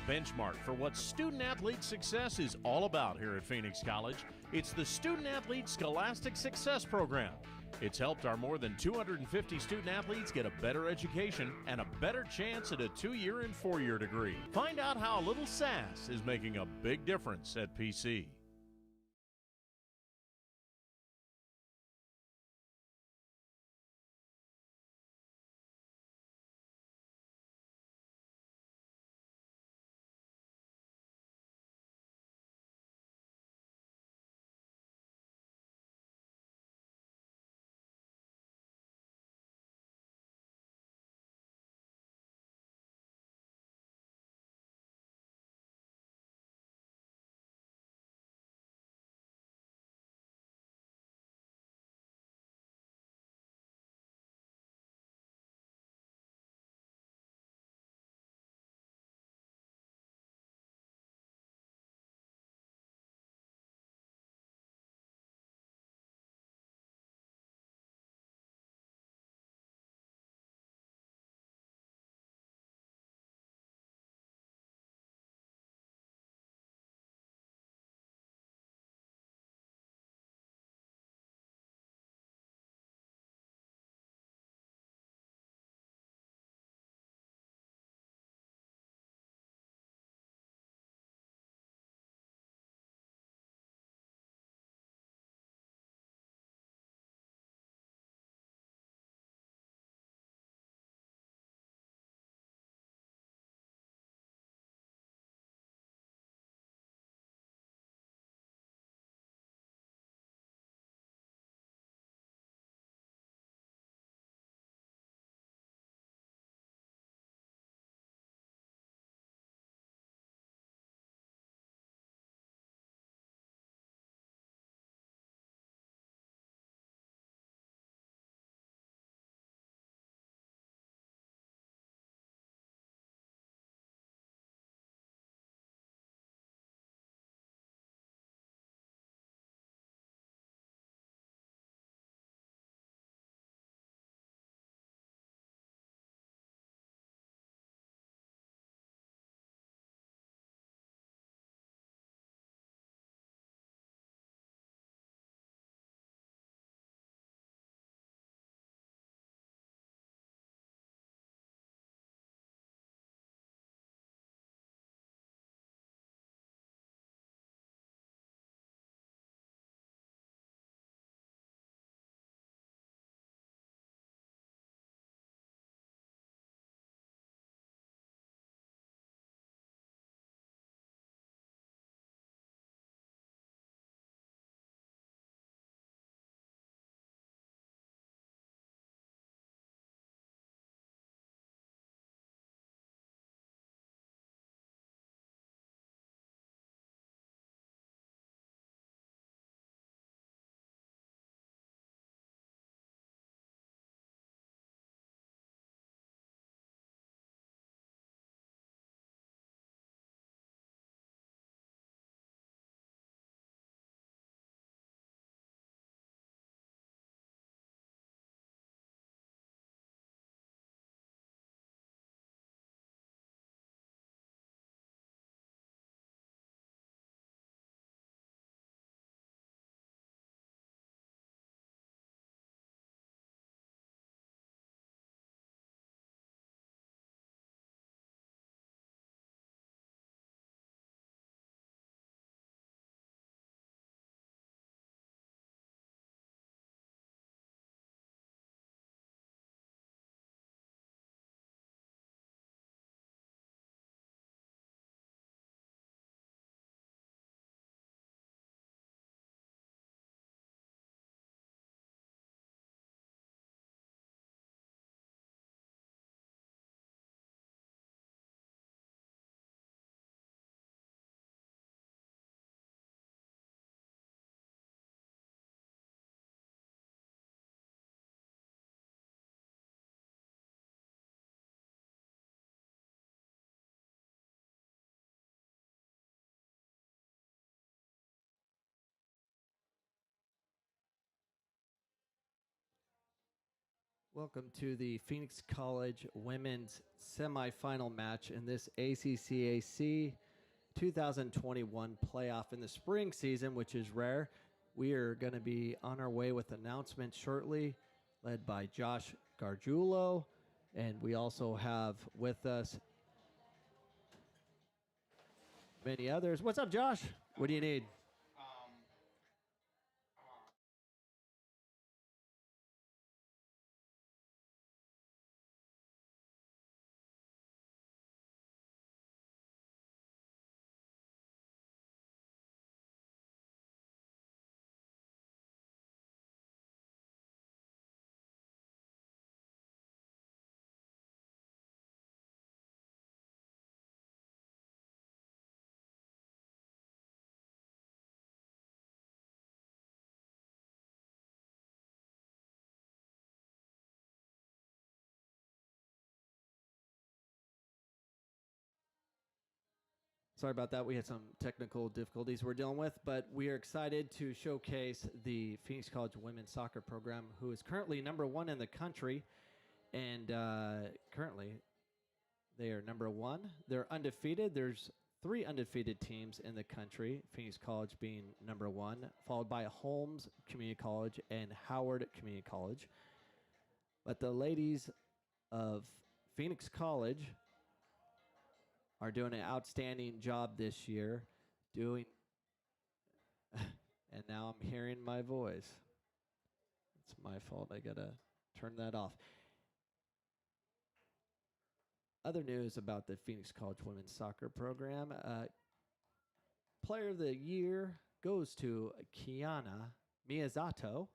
benchmark for what student-athlete success is all about here at Phoenix College. It's the Student-Athlete Scholastic Success Program. It's helped our more than 250 student-athletes get a better education and a better chance at a 2-year and 4-year degree. Find out how a little sass is making a big difference at PC. Welcome to the Phoenix College women's semifinal match in this ACCAC 2021 playoff in the spring season, which is rare. We are going to be on our way with announcements shortly, led by Josh Gargiulo. And we also have with us many others. What's up, Josh? What do you need? Sorry about that. We had some technical difficulties we're dealing with, but we are excited to showcase the Phoenix College women's soccer program, who is currently #1 in the country. And currently, they are #1. They're undefeated. There's 3 undefeated teams in the country, Phoenix College being #1, followed by Holmes Community College and Howard Community College. But the ladies of Phoenix College are doing an outstanding job this year doing and now I'm hearing my voice. It's my fault. I got to turn that off. Other news about the Phoenix College women's soccer program. Player of the year goes to Kiana Miyazato,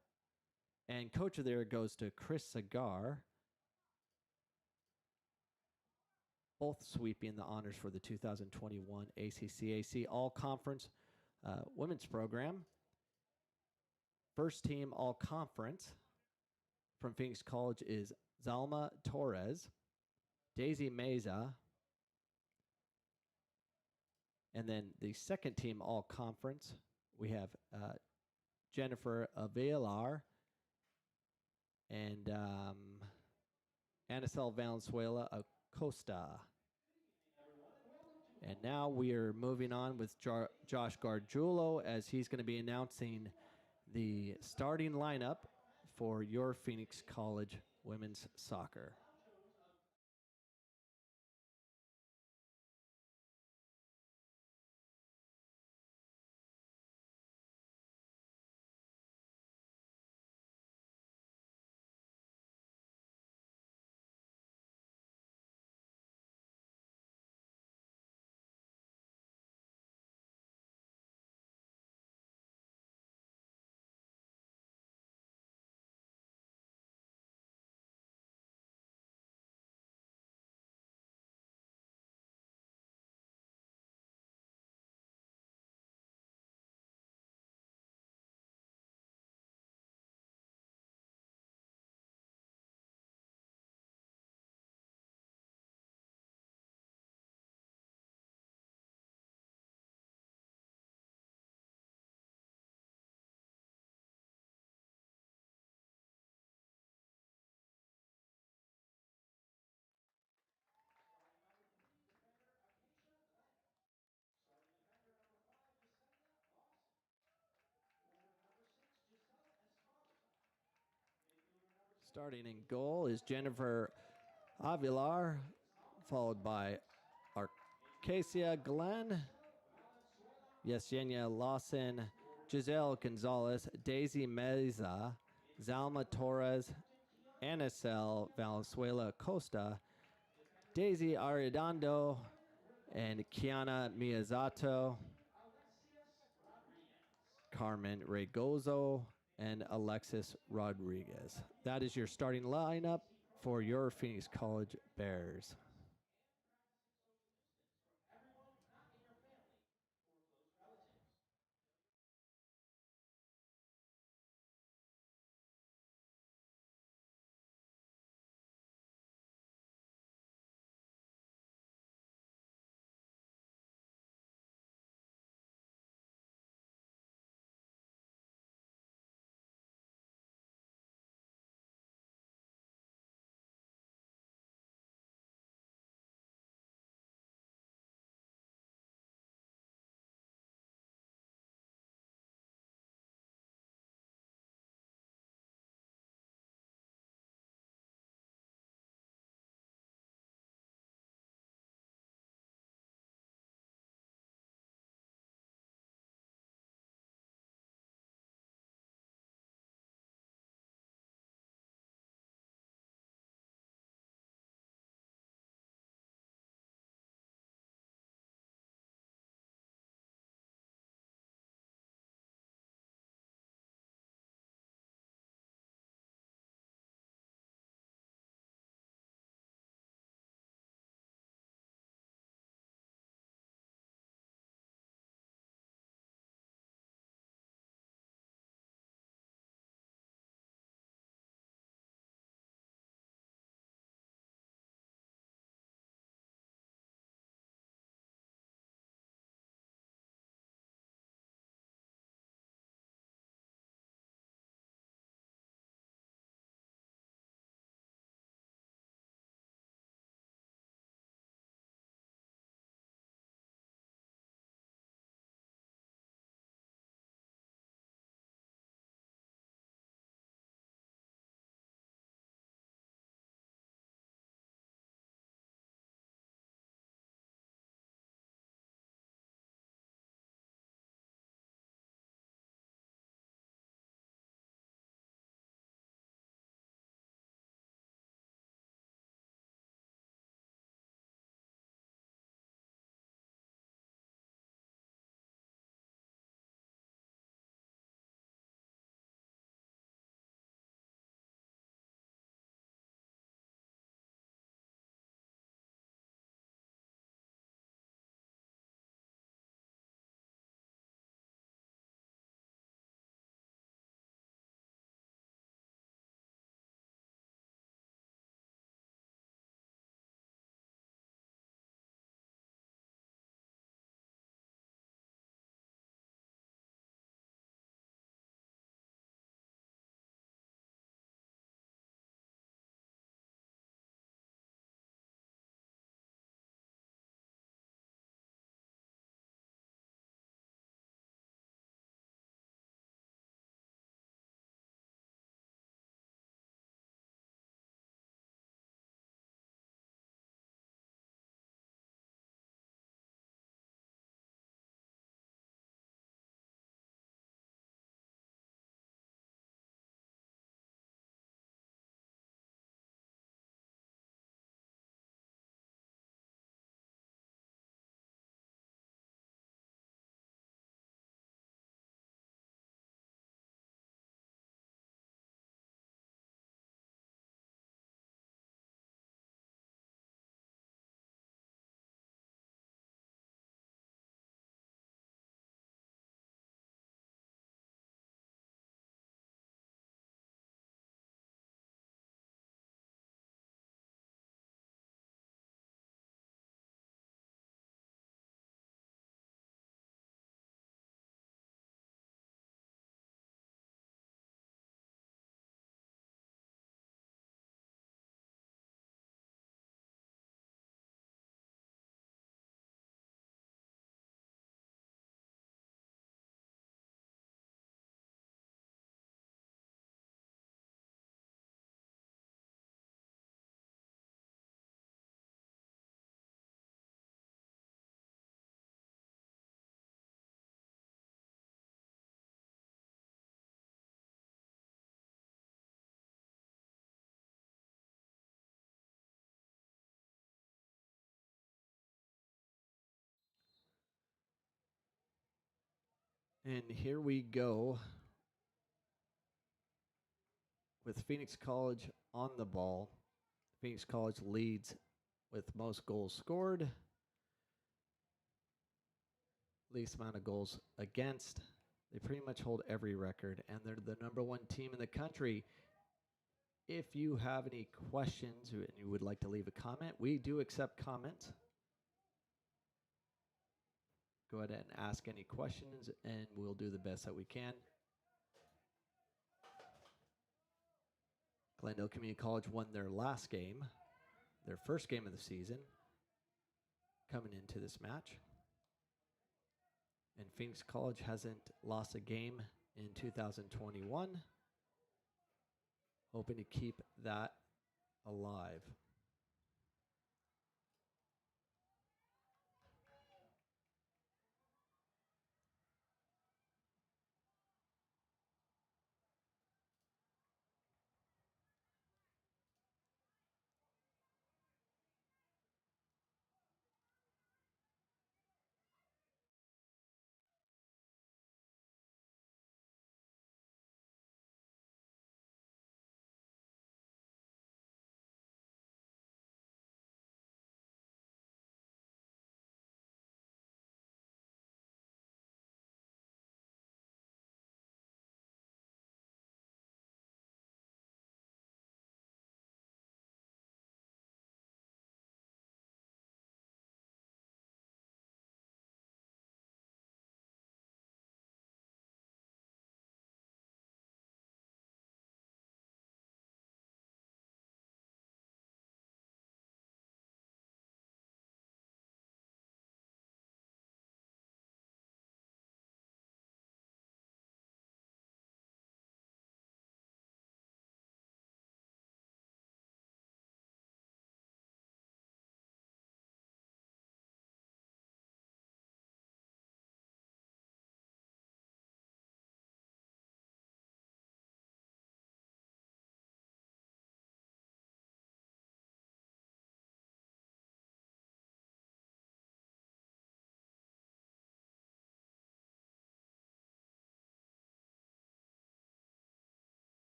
and coach of the year goes to Chris Sagar, both sweeping the honors for the 2021 ACCAC All-Conference Women's Program. First team All-Conference from Phoenix College is Zalma Torres, Daisy Meza, and then the second team All-Conference, we have Jennifer Avelar and Anacel Valenzuela Acosta. And now we are moving on with Josh Gargiulo, as he's going to be announcing the starting lineup for your Phoenix College women's soccer. Starting in goal is Jennifer Avilar, followed by Arcasia Glenn, Yesenia Lawson, Giselle Gonzalez, Daisy Meza, Zalma Torres, Anacel Valenzuela Costa, Daisy Arredondo, and Kiana Miyazato, Carmen Regozo, and Alexis Rodriguez. That is your starting lineup for your Phoenix College Bears. And here we go with Phoenix College on the ball. Phoenix College leads with most goals scored, least amount of goals against. They pretty much hold every record, and they're the number one team in the country. If you have any questions and you would like to leave a comment, we do accept comments. Go ahead and ask any questions, and we'll do the best that we can. Glendale Community College won their last game, their first game of the season, coming into this match. And Phoenix College hasn't lost a game in 2021. Hoping to keep that alive.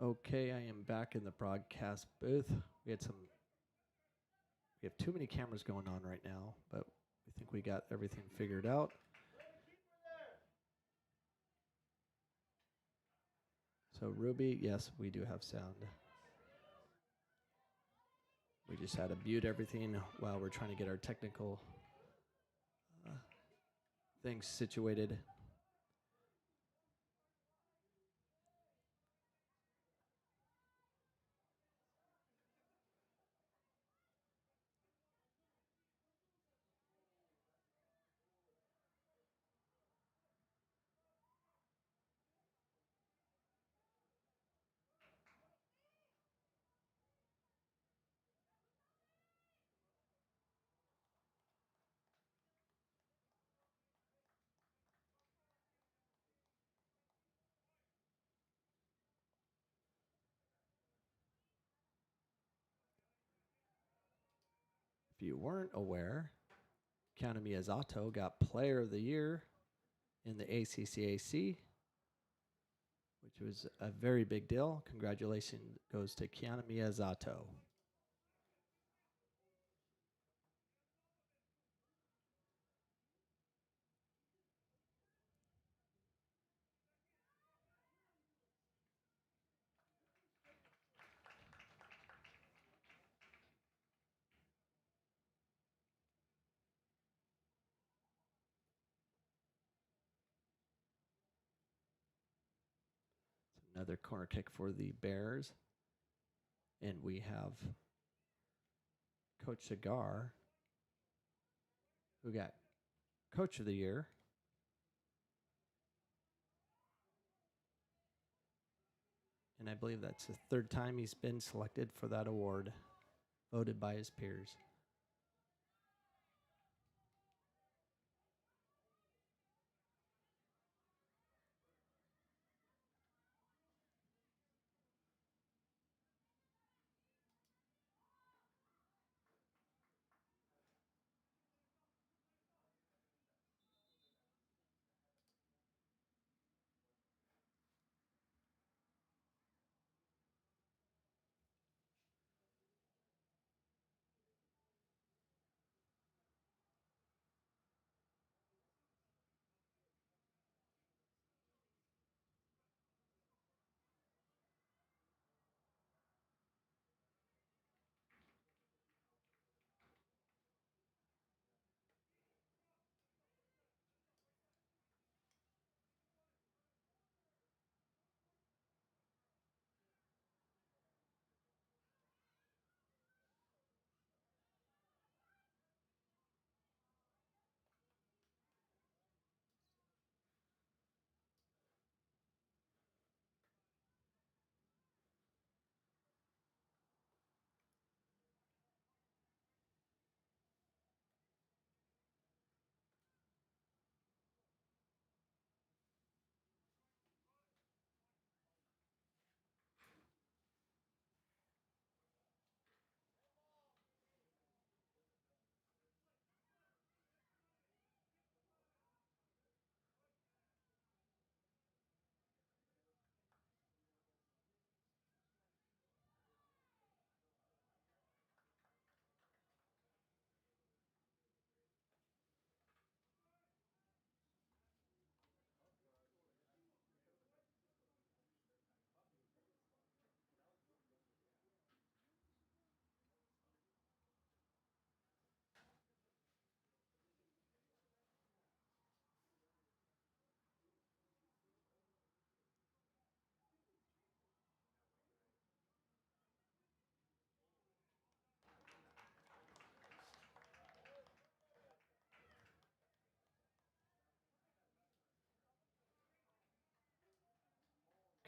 Okay, I am back in the broadcast booth. We had some. We have too many cameras going on right now, but we think we got everything figured out. So Ruby, yes, we do have sound. We just had to mute everything while we're trying to get our technical things situated. If you weren't aware, County Miyazato got Player of the Year in the ACCAC, which was a very big deal. Congratulations goes to Kiana Miyazato. Another corner kick for the Bears. And we have Coach Cigar, who got Coach of the Year. And I believe that's the third time he's been selected for that award, voted by his peers.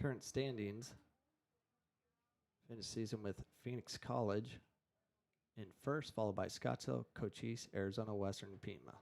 Current standings. Finished season with Phoenix College in first, followed by Scottsdale, Cochise, Arizona Western, and Pima.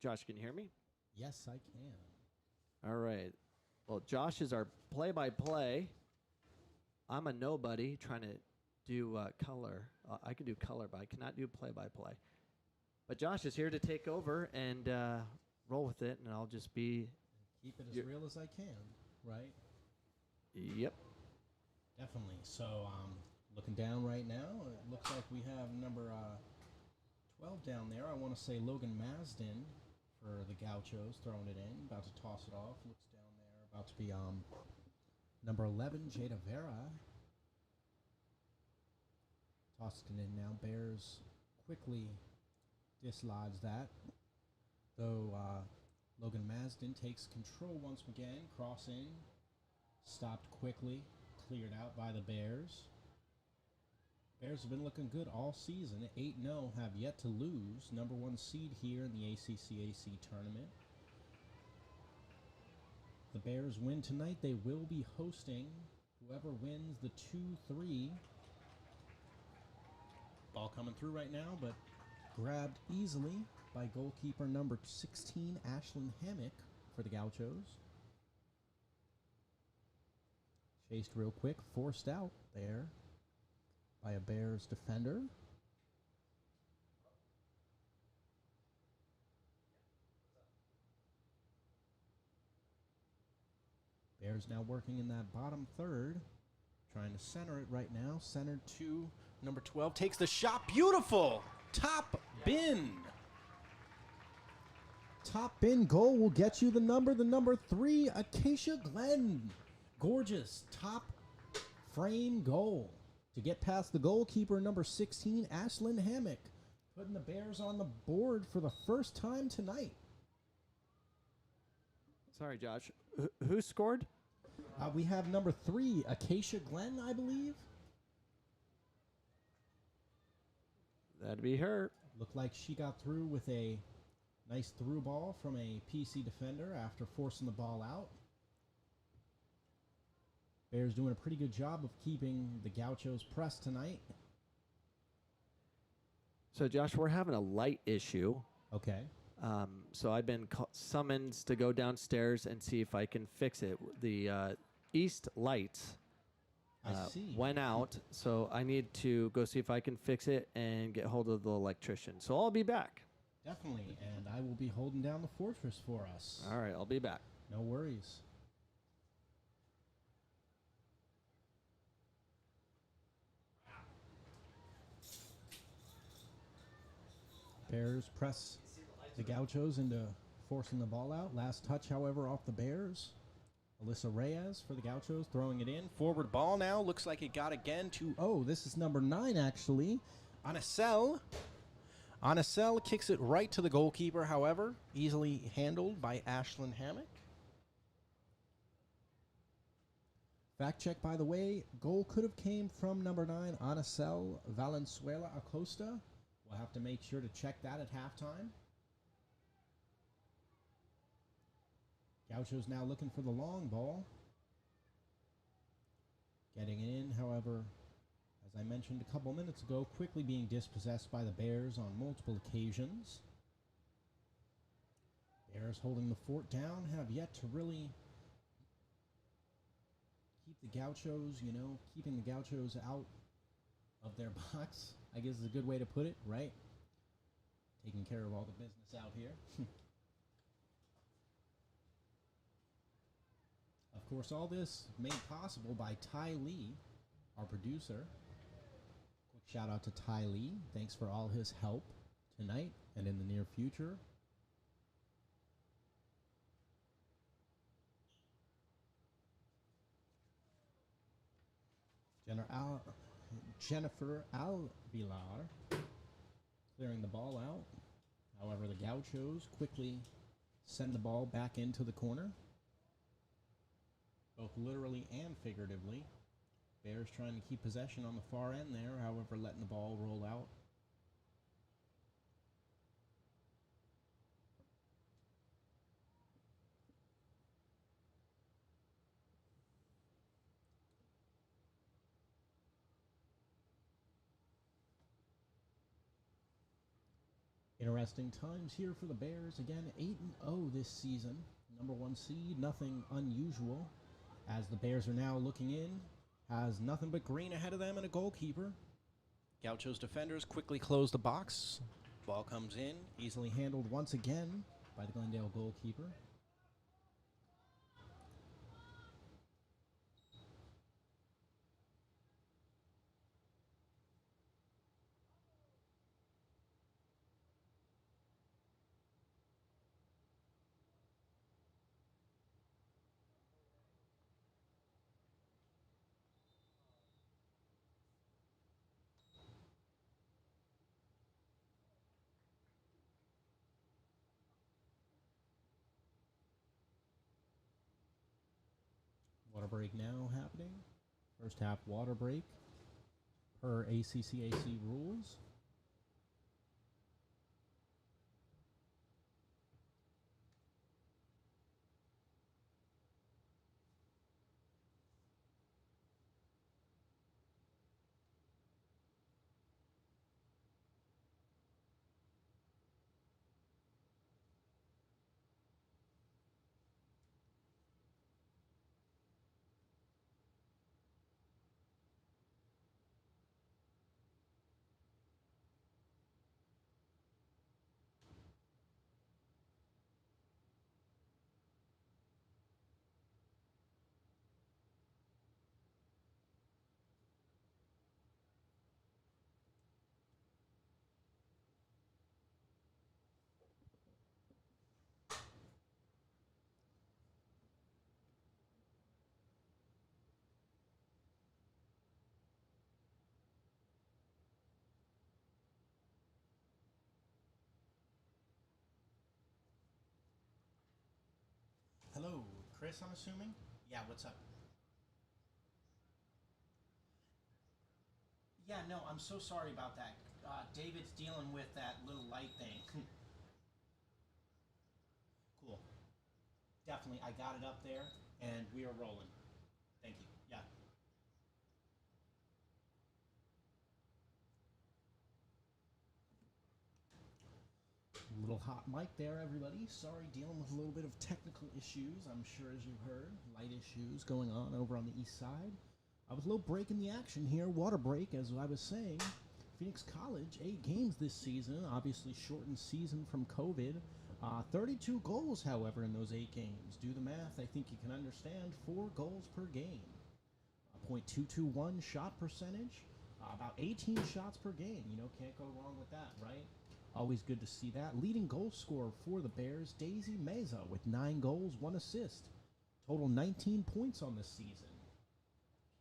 Josh, can you hear me? Yes, I can. All right. Well, Josh is our play-by-play. I'm a nobody trying to do color. I can do color, but I cannot do play-by-play. But Josh is here to take over and roll with it, and I'll just be... Keep it as real as I can, right? Yep. Definitely. So, looking down right now, it looks like we have number 12 down there. I want to say Logan Masden for the Gauchos, throwing it in, about to toss it off. Looks down there, about to be number 11, Jada Vera. Tossed it in now. Bears quickly dislodge that. Though Logan Masden takes control once again. Cross in. Stopped quickly. Cleared out by the Bears. Bears have been looking good all season. 8-0, have yet to lose. Number 1 seed here in the ACCAC tournament. The Bears win tonight. They will be hosting whoever wins the 2-3. Ball coming through right now, but grabbed easily by goalkeeper number 16, Ashlyn Hammock for the Gauchos. Chased real quick, forced out there by a Bears defender. Bears now working in that bottom third. Trying to center it right now. Centered to number 12. Takes the shot. Beautiful. Top bin. Top bin goal will get you the number 3, Acacia Glen. Gorgeous top frame goal to get past the goalkeeper, number 16, Ashlyn Hammock. Putting the Bears on the board for the first time tonight. Sorry, Josh. Who scored? We have number 3, Acacia Glen, I believe. That'd be her. Looked like she got through with a nice through ball from a PC defender after forcing the ball out. Bears doing a pretty good job of keeping the Gauchos pressed tonight. So, Josh, we're having a light issue. Okay. So I've been summoned to go downstairs and see if I can fix it. The east lights went out, so I need to go see if I can fix it and get hold of the electrician. So I'll be back. Definitely, and I will be holding down the fortress for us. All right, I'll be back. No worries. Bears press the Gauchos into forcing the ball out. Last touch, however, off the Bears. Alyssa Reyes for the Gauchos throwing it in. Forward ball now. Looks like it got again to, this is number 9 actually. Anacel. Anacel kicks it right to the goalkeeper, however. Easily handled by Ashlyn Hammock. Fact check, by the way. Goal could have came from number 9, Anacel Valenzuela Acosta. We'll have to make sure to check that at halftime. Gauchos now looking for the long ball. Getting it in, however, as I mentioned a couple minutes ago, quickly being dispossessed by the Bears on multiple occasions. Bears holding the fort down, have yet to really keep the Gauchos, keeping the Gauchos out of their box, I guess is a good way to put it, right? Taking care of all the business out here. Of course, all this made possible by Ty Lee, our producer. Quick shout out to Ty Lee. Thanks for all his help tonight and in the near future. Jennifer Alvilar clearing the ball out. However, the Gauchos quickly send the ball back into the corner, both literally and figuratively. Bears trying to keep possession on the far end there, however, letting the ball roll out. Interesting times here for the Bears. Again, 8-0 this season. Number 1 seed, nothing unusual. As the Bears are now looking in, has nothing but green ahead of them and a goalkeeper. Gaucho's defenders quickly close the box. Ball comes in, easily handled once again by the Glendale goalkeeper. Water break now happening. First half water break per ACCAC rules. Hello, Chris, I'm assuming? Yeah, what's up? Yeah, no, I'm so sorry about that. David's dealing with that little light thing. Cool. Definitely, I got it up there, and we are rolling. Thank you. Yeah. Little hot mic there, everybody. Sorry, dealing with a little bit of technical issues, I'm sure, as you've heard. Light issues going on over on the east side. I was a little break in the action here, water break, as I was saying. Phoenix College, 8 games this season, obviously shortened season from COVID. 32 goals, however, in those 8 games. Do the math, I think you can understand. 4 goals per game. .221 shot percentage. About 18 shots per game. You know, can't go wrong with that, right? Always good to see that. Leading goal scorer for the Bears, Daisy Meza, with 9 goals, 1 assist. Total 19 points on this season.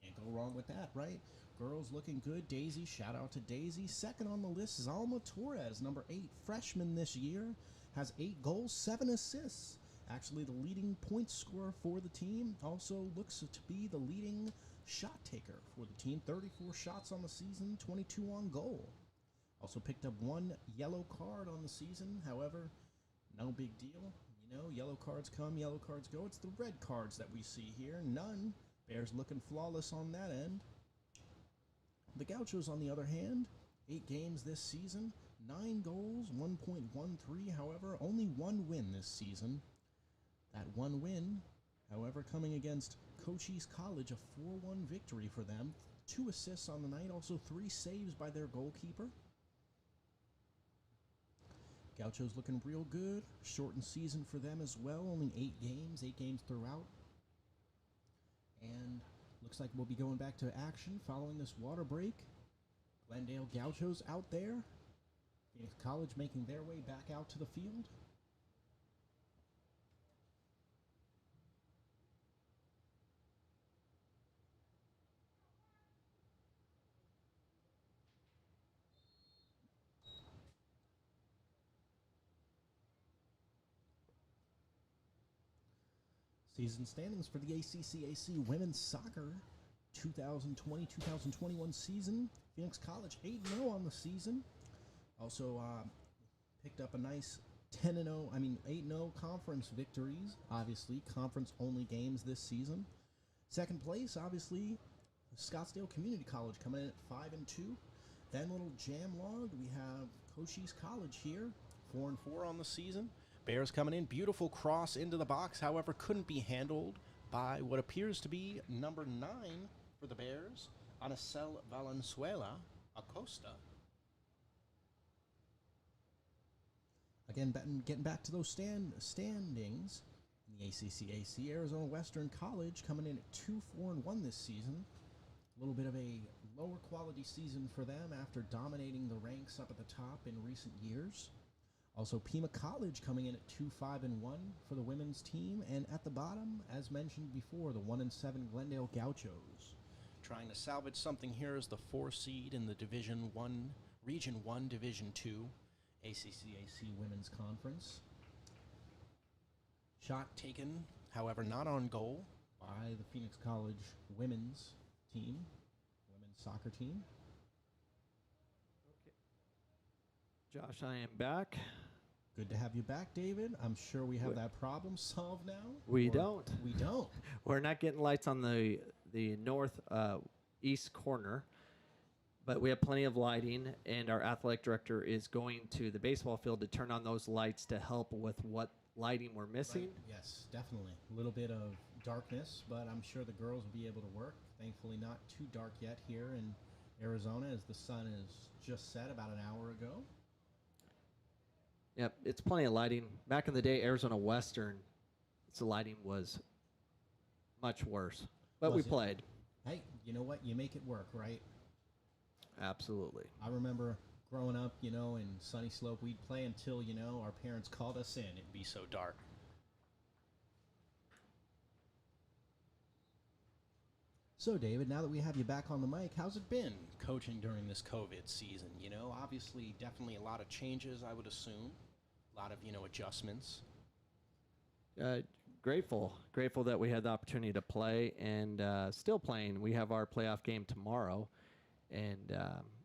Can't go wrong with that, right? Girls looking good. Daisy, shout out to Daisy. Second on the list is Alma Torres, number 8, freshman this year. Has 8 goals, 7 assists. Actually, the leading point scorer for the team. Also looks to be the leading shot taker for the team. 34 shots on the season, 22 on goal. Also picked up 1 yellow card on the season. However, no big deal. You know, yellow cards come, yellow cards go. It's the red cards that we see here. None. Bears looking flawless on that end. The Gauchos, on the other hand, 8 games this season, 9 goals, 1.13. However, only 1 win this season. That 1 win, however, coming against Cochise College, a 4-1 victory for them. 2 assists on the night, also 3 saves by their goalkeeper. Gauchos looking real good. Shortened season for them as well. Only 8 games throughout. And looks like we'll be going back to action following this water break. Glendale Gauchos out there. Phoenix College making their way back out to the field. Season standings for the ACCAC Women's Soccer 2020-2021 season. Phoenix College 8-0 on the season. Also picked up a nice 8-0 conference victories. Obviously, conference-only games this season. Second place, obviously, Scottsdale Community College coming in at 5-2. Then a little jam logged. We have Cochise College here, 4-4 on the season. Bears coming in, beautiful cross into the box, however, couldn't be handled by what appears to be number 9 for the Bears, Anacel Valenzuela Acosta. Again, getting back to those standings in the ACCAC, Arizona Western College coming in at 2-4-1 this season. A little bit of a lower quality season for them after dominating the ranks up at the top in recent years. Also, Pima College coming in at 2-5-1 for the women's team, and at the bottom, as mentioned before, the 1-7 Glendale Gauchos. Trying to salvage something here as the 4 seed in the Division 1, Region 1, Division 2 ACCAC Women's Conference. Shot taken, however, not on goal. By the Phoenix College women's team, women's soccer team. Josh, I am back. Good to have you back, David. I'm sure we have that problem solved now. We don't. We don't. We're not getting lights on the north east corner, but we have plenty of lighting, and our athletic director is going to the baseball field to turn on those lights to help with what lighting we're missing. Right. Yes, definitely. A little bit of darkness, but I'm sure the girls will be able to work. Thankfully, not too dark yet here in Arizona, as the sun is just set about an hour ago. Yep, it's plenty of lighting. Back in the day, Arizona Western, the lighting was much worse, but we played. Hey, you know what? You make it work, right? Absolutely. I remember growing up, in Sunny Slope, we'd play until, our parents called us in. It'd be so dark. So, David, now that we have you back on the mic, how's it been coaching during this COVID season? Obviously, definitely a lot of changes, I would assume. A lot of, adjustments. Grateful that we had the opportunity to play, and still playing. We have our playoff game tomorrow, and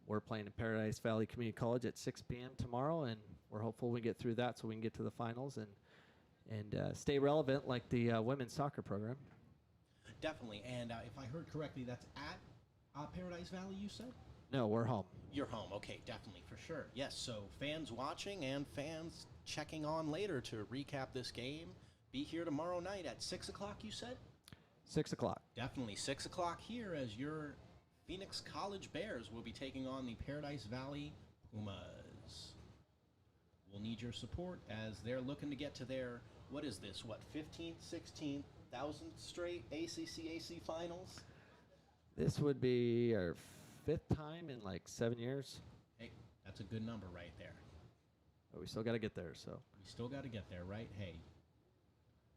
we're playing at Paradise Valley Community College at 6 p.m. tomorrow, and we're hopeful we get through that so we can get to the finals and stay relevant like the women's soccer program. Definitely, and If I heard correctly, that's at Paradise Valley, you said? No, we're home. You're home. Okay, definitely, for sure. Yes, so fans watching and fans checking on later to recap this game. Be here tomorrow night at 6 o'clock, you said? 6 o'clock. Definitely 6 o'clock here as your Phoenix College Bears will be taking on the Paradise Valley Pumas. We'll need your support as they're looking to get to their, 15th, 16th, 1000th straight ACCAC finals? This would be our 5th time in like 7 years. Hey, that's a good number right there. But we still got to get there, so. We still got to get there, right? Hey,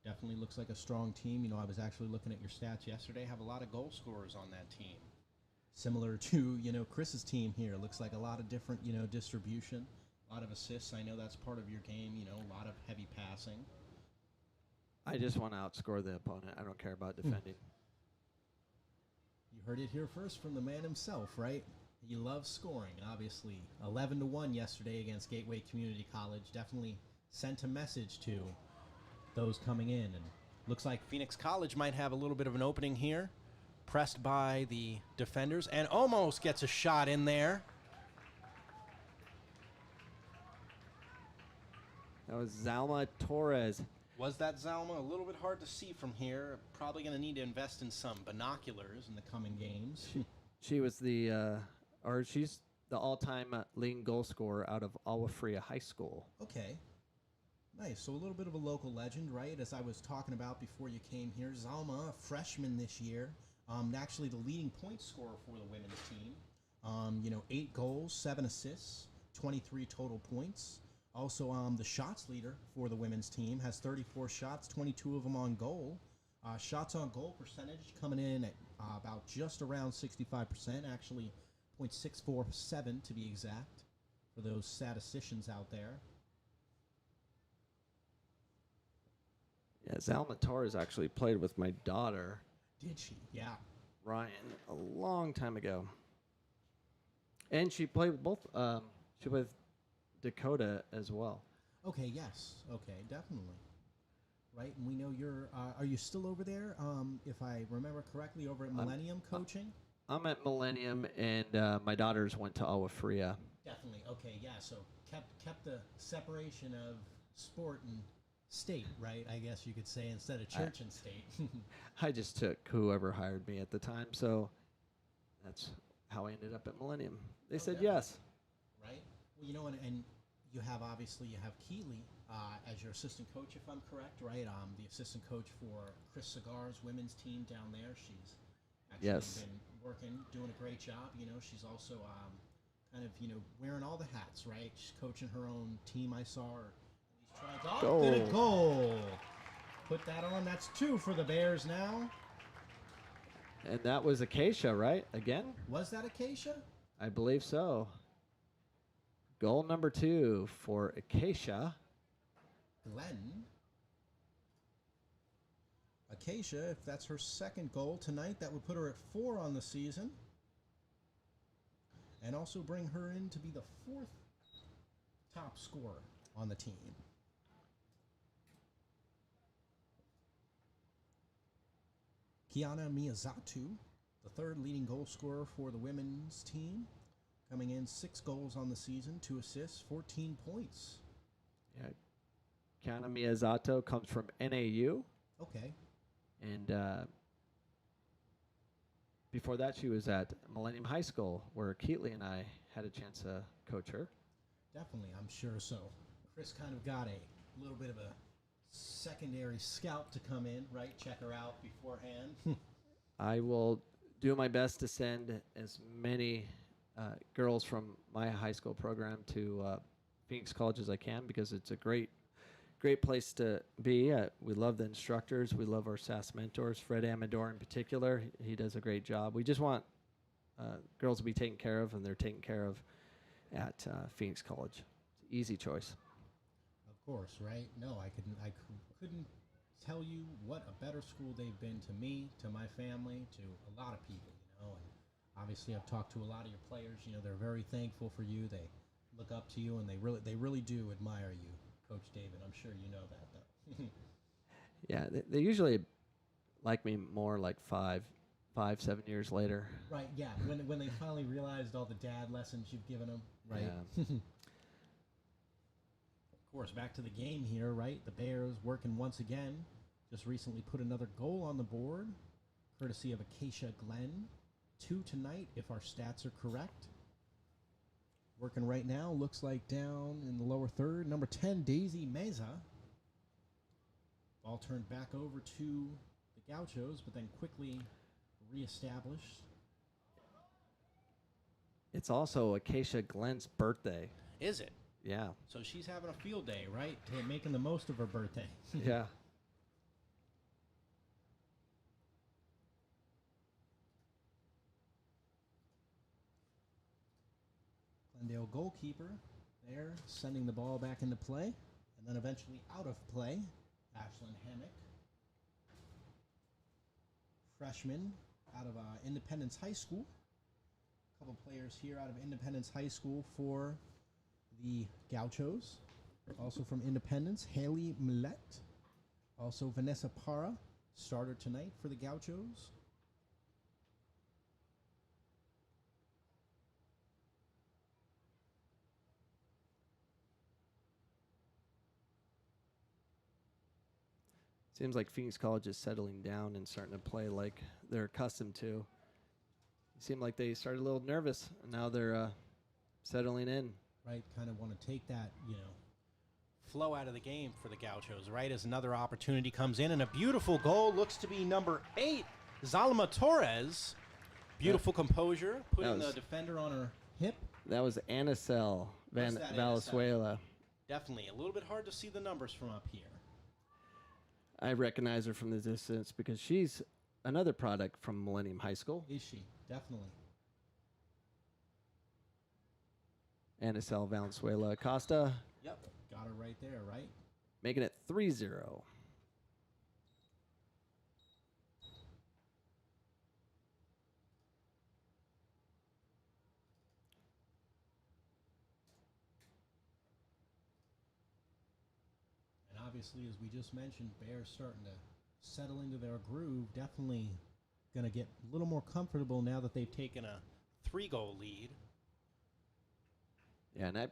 definitely looks like a strong team. I was actually looking at your stats yesterday. Have a lot of goal scorers on that team. Similar to, Chris's team here. Looks like a lot of different, distribution. A lot of assists. I know that's part of your game, a lot of heavy passing. I just want to outscore the opponent. I don't care about defending. You heard it here first from the man himself, right? He loves scoring, obviously. 11-1 yesterday against Gateway Community College. Definitely sent a message to those coming in. And looks like Phoenix College might have a little bit of an opening here. Pressed by the defenders and almost gets a shot in there. That was Zalma Torres. Was that Zalma? A little bit hard to see from here. Probably going to need to invest in some binoculars in the coming games. She was she's the all-time leading goal scorer out of Agua Fria High School. Okay. Nice. So a little bit of a local legend, right? As I was talking about before you came here, Zalma, a freshman this year, actually the leading point scorer for the women's team. 8 goals, 7 assists, 23 total points. Also, the shots leader for the women's team has 34 shots, 22 of them on goal. Shots on goal percentage coming in at about just around 65%, actually .647 to be exact, for those statisticians out there. Yeah, Zalma Torres actually played with my daughter. Did she? Yeah. Ryan, a long time ago. And she played with both. She played with Dakota as well. Okay, yes. Okay, definitely. Right, and we know are you still over there, if I remember correctly, over at Millennium coaching? I'm at Millennium, and my daughters went to Agua Fria. Definitely. Okay, yeah, so kept the separation of sport and state, right? I guess you could say, instead of church and state. I just took whoever hired me at the time, so that's how I ended up at Millennium. They said yeah. yes. Right? Well, and you have, obviously, you have Keeley as your assistant coach, if I'm correct, right? The assistant coach for Chris Cigar's women's team down there. She's actually been working, doing a great job. She's also kind of, wearing all the hats, right? She's coaching her own team. I saw her. Did a goal. Put that on. That's 2 for the Bears now. And that was Acacia, right? Again? Was that Acacia? I believe so. Goal number 2 for Acacia. Glenn. Acacia, if that's her second goal tonight, that would put her at 4 on the season. And also bring her in to be the 4th top scorer on the team. Kiana Miyazatu, the 3rd leading goal scorer for the women's team, coming in 6 goals on the season, 2 assists, 14 points. Yeah. Kiana Miyazato comes from NAU. Okay. And before that, she was at Millennium High School, where Keatley and I had a chance to coach her. Definitely, I'm sure so. Chris kind of got a little bit of a secondary scout to come in, right? Check her out beforehand. I will do my best to send as many girls from my high school program to Phoenix College as I can, because it's a great place to be. We love the instructors. We love our SAS mentors, Fred Amador in particular. He does a great job. We just want girls to be taken care of, and they're taken care of at Phoenix College. It's an easy choice. Of course, right? No, I couldn't tell you what a better school they've been to me, to my family, to a lot of people, And obviously, I've talked to a lot of your players. They're very thankful for you. They look up to you, and they really do admire you, Coach David. I'm sure you know that, though. Yeah, they usually like me more like 7 years later. Right. Yeah. When they finally realized all the dad lessons you've given them. Right. Yeah. Of course, back to the game here, right? The Bears working once again. Just recently put another goal on the board, courtesy of Acacia Glenn. 2 tonight, if our stats are correct. Working right now, looks like down in the lower third. Number 10, Daisy Meza. Ball turned back over to the Gauchos, but then quickly reestablished. It's also Acacia Glenn's birthday. Is it? Yeah. So she's having a field day, right? Making the most of her birthday. Yeah. Glendale goalkeeper there, sending the ball back into play, and then eventually out of play. Ashlyn Hammock, freshman out of Independence High School. A couple players here out of Independence High School for the Gauchos. Also from Independence, Haley Millette. Also Vanessa Parra, starter tonight for the Gauchos. Seems like Phoenix College is settling down and starting to play like they're accustomed to. It seemed like they started a little nervous, and now they're settling in. Right, kind of want to take that, flow out of the game for the Gauchos, right? As another opportunity comes in, and a beautiful goal looks to be number 8, Zalma Torres. Beautiful composure, putting the defender on her hip. That was Anicel Valenzuela. Definitely. A little bit hard to see the numbers from up here. I recognize her from the distance because she's another product from Millennium High School. Is she? Definitely. Anicel Valenzuela Acosta. Yep. Got her right there, right? Making it 3-0. And obviously, as we just mentioned, Bears starting to settle into their groove. Definitely going to get a little more comfortable now that they've taken a 3-goal lead. Yeah, and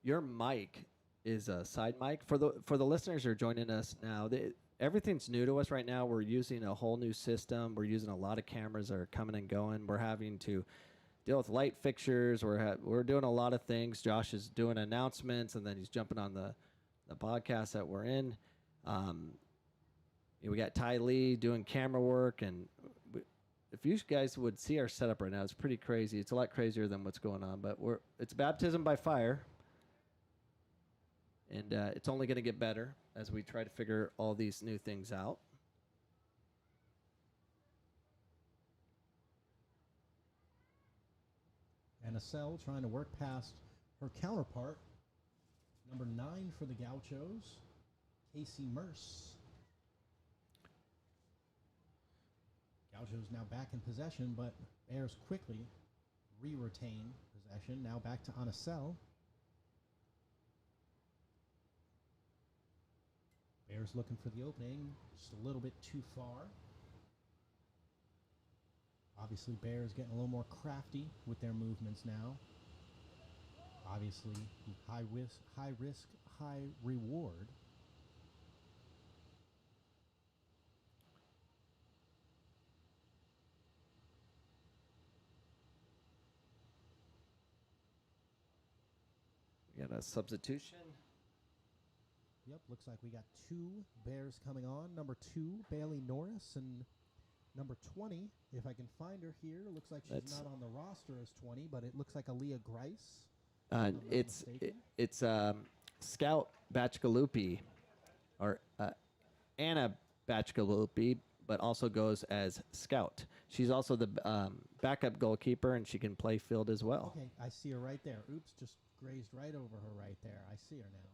your mic is a side mic. For the listeners who are joining us now, everything's new to us right now. We're using a whole new system. We're using a lot of cameras that are coming and going. We're having to deal with light fixtures. We're doing a lot of things. Josh is doing announcements, and then he's jumping on the podcast that we're in. We got Ty Lee doing camera work, and if you guys would see our setup right now, it's pretty crazy. It's a lot crazier than what's going on, but it's baptism by fire, and it's only going to get better as we try to figure all these new things out. And Acel trying to work past her counterpart, number 9 for the Gauchos, Casey Merce. Gauchos now back in possession, but Bears quickly retain possession. Now back to Anacel. Bears looking for the opening, just a little bit too far. Obviously, Bears getting a little more crafty with their movements now. Obviously, high risk, high reward. We got a substitution. Yep, looks like we got 2 Bears coming on. Number 2, Bailey Norris, and number 20, if I can find her here, looks like she's not on the roster as 20, but it looks like Aaliyah Grice. It's Scout Bachgalupi, or Anna Bachgalupi, but also goes as Scout. She's also the backup goalkeeper, and she can play field as well. Okay, I see her right there. Oops, just grazed right over her right there. I see her now.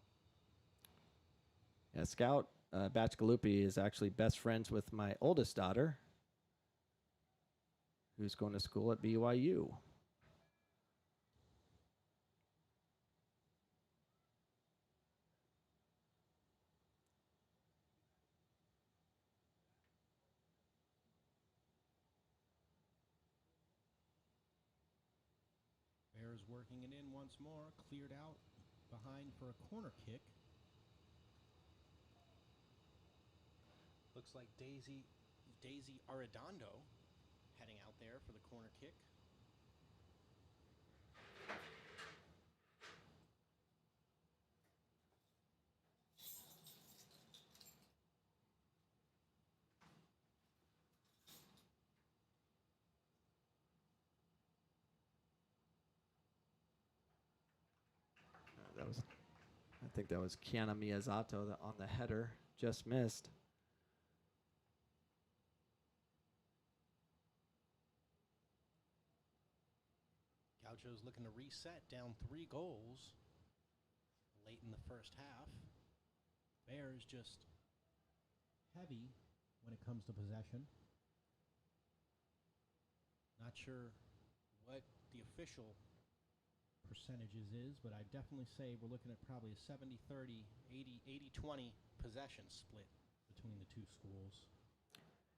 Yeah, Scout Bachgalupi is actually best friends with my oldest daughter, who's going to school at BYU. Bears working it in once more, cleared out behind for a corner kick. Looks like Daisy Arredondo heading out there for the corner kick. I think that was Kiana Miyazato on the header, just missed. Gauchos looking to reset, down 3 goals late in the first half. Bears just Heavy when it comes to possession. not sure what the official percentages is, but I'd definitely say we're looking at probably a 70-30, 80-20 possession split between the two schools.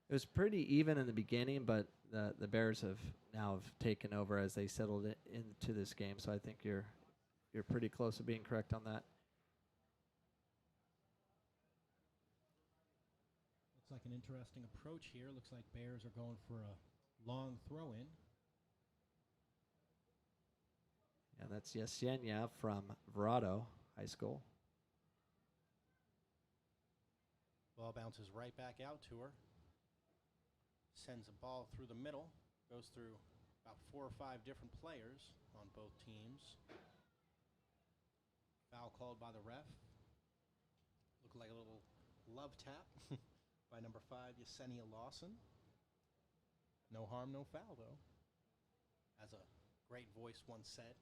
It was pretty even in the beginning, but the Bears have taken over as they settled into this game. So I think you're pretty close to being correct on that. Looks like an interesting approach here. Looks like Bears are going for a long throw-in. Yeah, that's Yesenia from Verado High School. Ball bounces right back out to her. Sends a ball through the middle. Goes through about 4 or 5 different players on both teams. Foul called by the ref. Looked like a little love tap by number 5, Yesenia Lawson. No harm, no foul, though. As a great voice once said.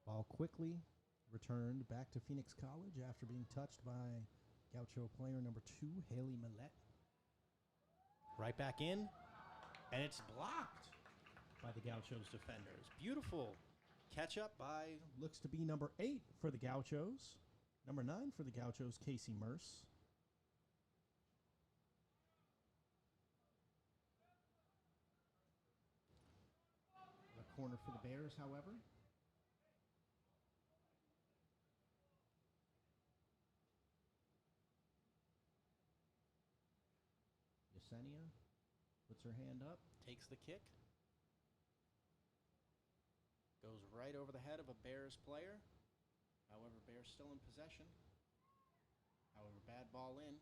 Ball quickly returned back to Phoenix College after being touched by Gaucho player number 2, Haley Millette. Right back in, and it's blocked by the Gauchos defenders. Beautiful catch up by... Looks to be number 8 for the Gauchos. Number 9 for the Gauchos, Casey Merce. corner for the Bears, however. Yesenia puts her hand up. Takes the kick. Goes right over the head of a Bears player. However, Bears still in possession. However, bad ball in.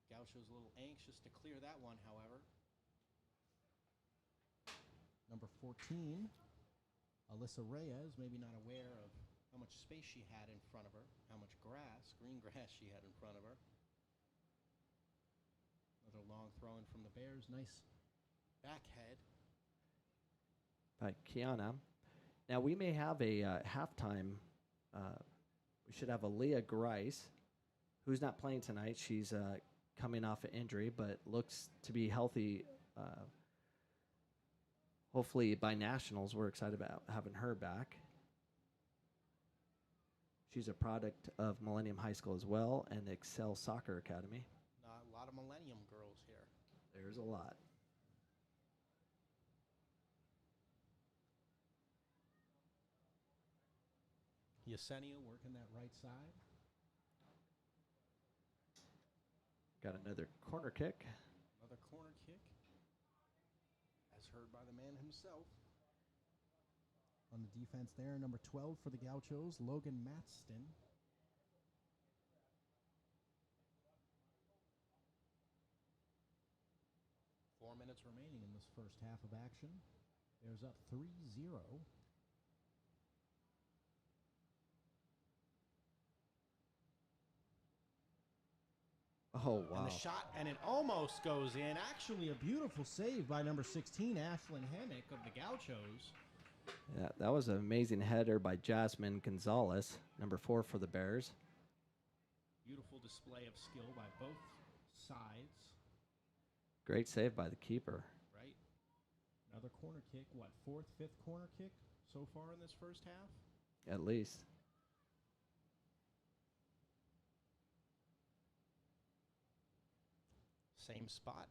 Gaucho's a little anxious to clear that one, however. Number 14, Alyssa Reyes, maybe not aware of how much space she had in front of her, how much grass, green grass she had in front of her. Another long throw in from the Bears. Nice backhead. By Kiana. Now we may have a halftime. We should have Aaliyah Grice, who's not playing tonight. She's coming off an injury, but looks to be healthy. Hopefully by nationals, we're excited about having her back. She's a product of Millennium High School as well and Excel Soccer Academy. A lot of Millennium girls here. There's a lot. Yesenia working that right side. Got another corner kick. Another corner kick. As heard by the man himself. On the defense there, number 12 for the Gauchos, Logan Matston. Minutes remaining in this first half of action. Bears up 3-0. Oh, wow. And the shot, and it almost goes in. Actually, a beautiful save by number 16, Ashlyn Hennick of the Gauchos. Yeah, that was an amazing header by Jasmine Gonzalez, number 4 for the Bears. Beautiful display of skill by both sides. Great save by the keeper. Right. Another corner kick. What, 4th, 5th corner kick so far in this first half? At least. Same spot.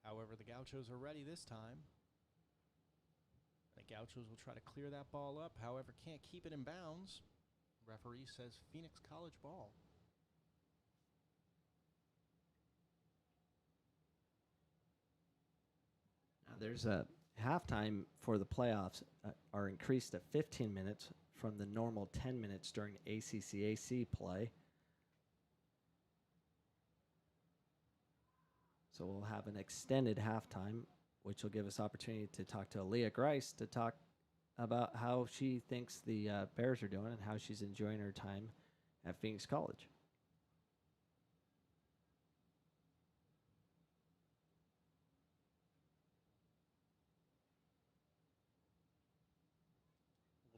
However, the Gauchos are ready this time. The Gauchos will try to clear that ball up. However, can't keep it in bounds. Referee says Phoenix College ball. There's a halftime for the playoffs are increased to 15 minutes from the normal 10 minutes during ACCAC play. So we'll have an extended halftime, which will give us opportunity to talk to Aaliyah Grice to talk about how she thinks the Bears are doing and how she's enjoying her time at Phoenix College.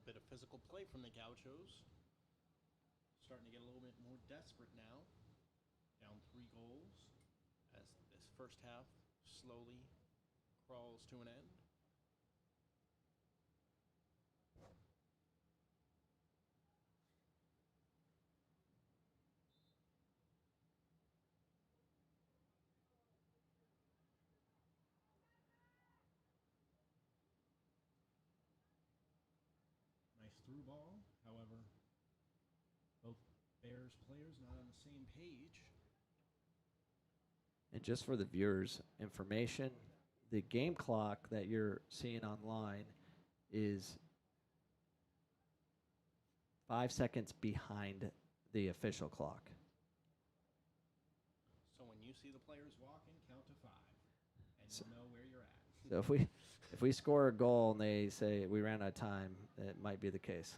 Bit of physical play from the Gauchos. Starting to get a little bit more desperate now. Down 3 goals as this first half slowly crawls to an end. Through ball. However, both Bears players not on the same page. And just for the viewers' information, the game clock that you're seeing online is 5 seconds behind the official clock. So when you see the players walking, count to 5, and you'll know where you're at. So if we score a goal and they say we ran out of time, it might be the case.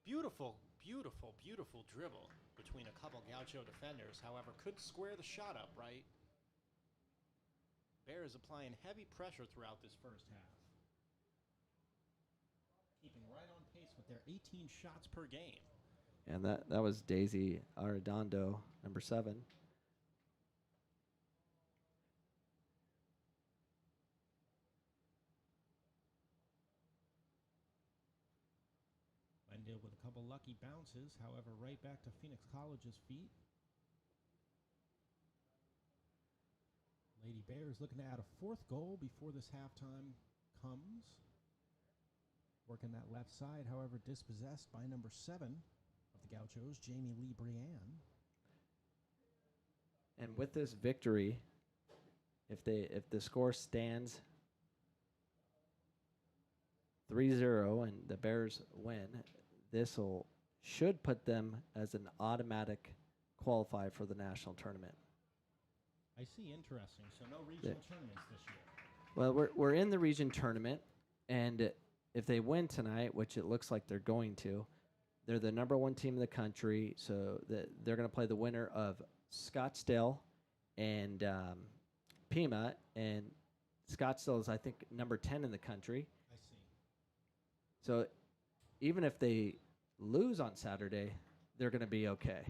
Beautiful, beautiful, beautiful dribble between a couple Gaucho defenders. However, could square the shot up, right? Bears applying heavy pressure throughout this first half. Keeping right on pace with their 18 shots per game. And that was Daisy Arredondo, number 7. Glendale with a couple lucky bounces, however, right back to Phoenix College's feet. Lady The Bears looking to add a fourth goal before this halftime comes. Working that left side, however, dispossessed by number 7 of the Gauchos, Jamie Lee Brienne. And with this victory, if the score stands 3-0 and the Bears win, this should put them as an automatic qualifier for the national tournament. I see. Interesting. So no regional tournaments this year. Well, we're in the region tournament, and if they win tonight, which it looks like they're going to, they're the number 1 team in the country. So they're going to play the winner of Scottsdale and Pima, and Scottsdale is, I think, number 10 in the country. I see. So even if they lose on Saturday, they're going to be okay.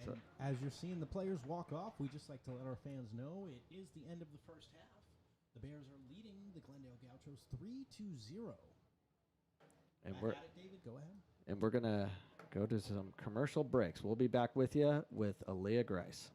And as you're seeing the players walk off, we just like to let our fans know it is the end of the first half. The Bears are leading the Glendale Gauchos 3-0. And David, go ahead. And we're going to go to some commercial breaks. We'll be back with you with Aaliyah Grice.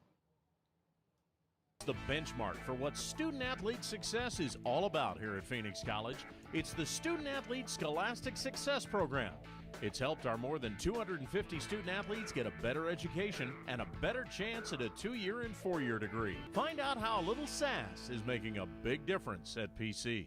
The benchmark for what student-athlete success is all about here at Phoenix College. It's the Student-Athlete Scholastic Success Program. It's helped our more than 250 student-athletes get a better education and a better chance at a 2-year and 4-year degree. Find out how a little sass is making a big difference at PC.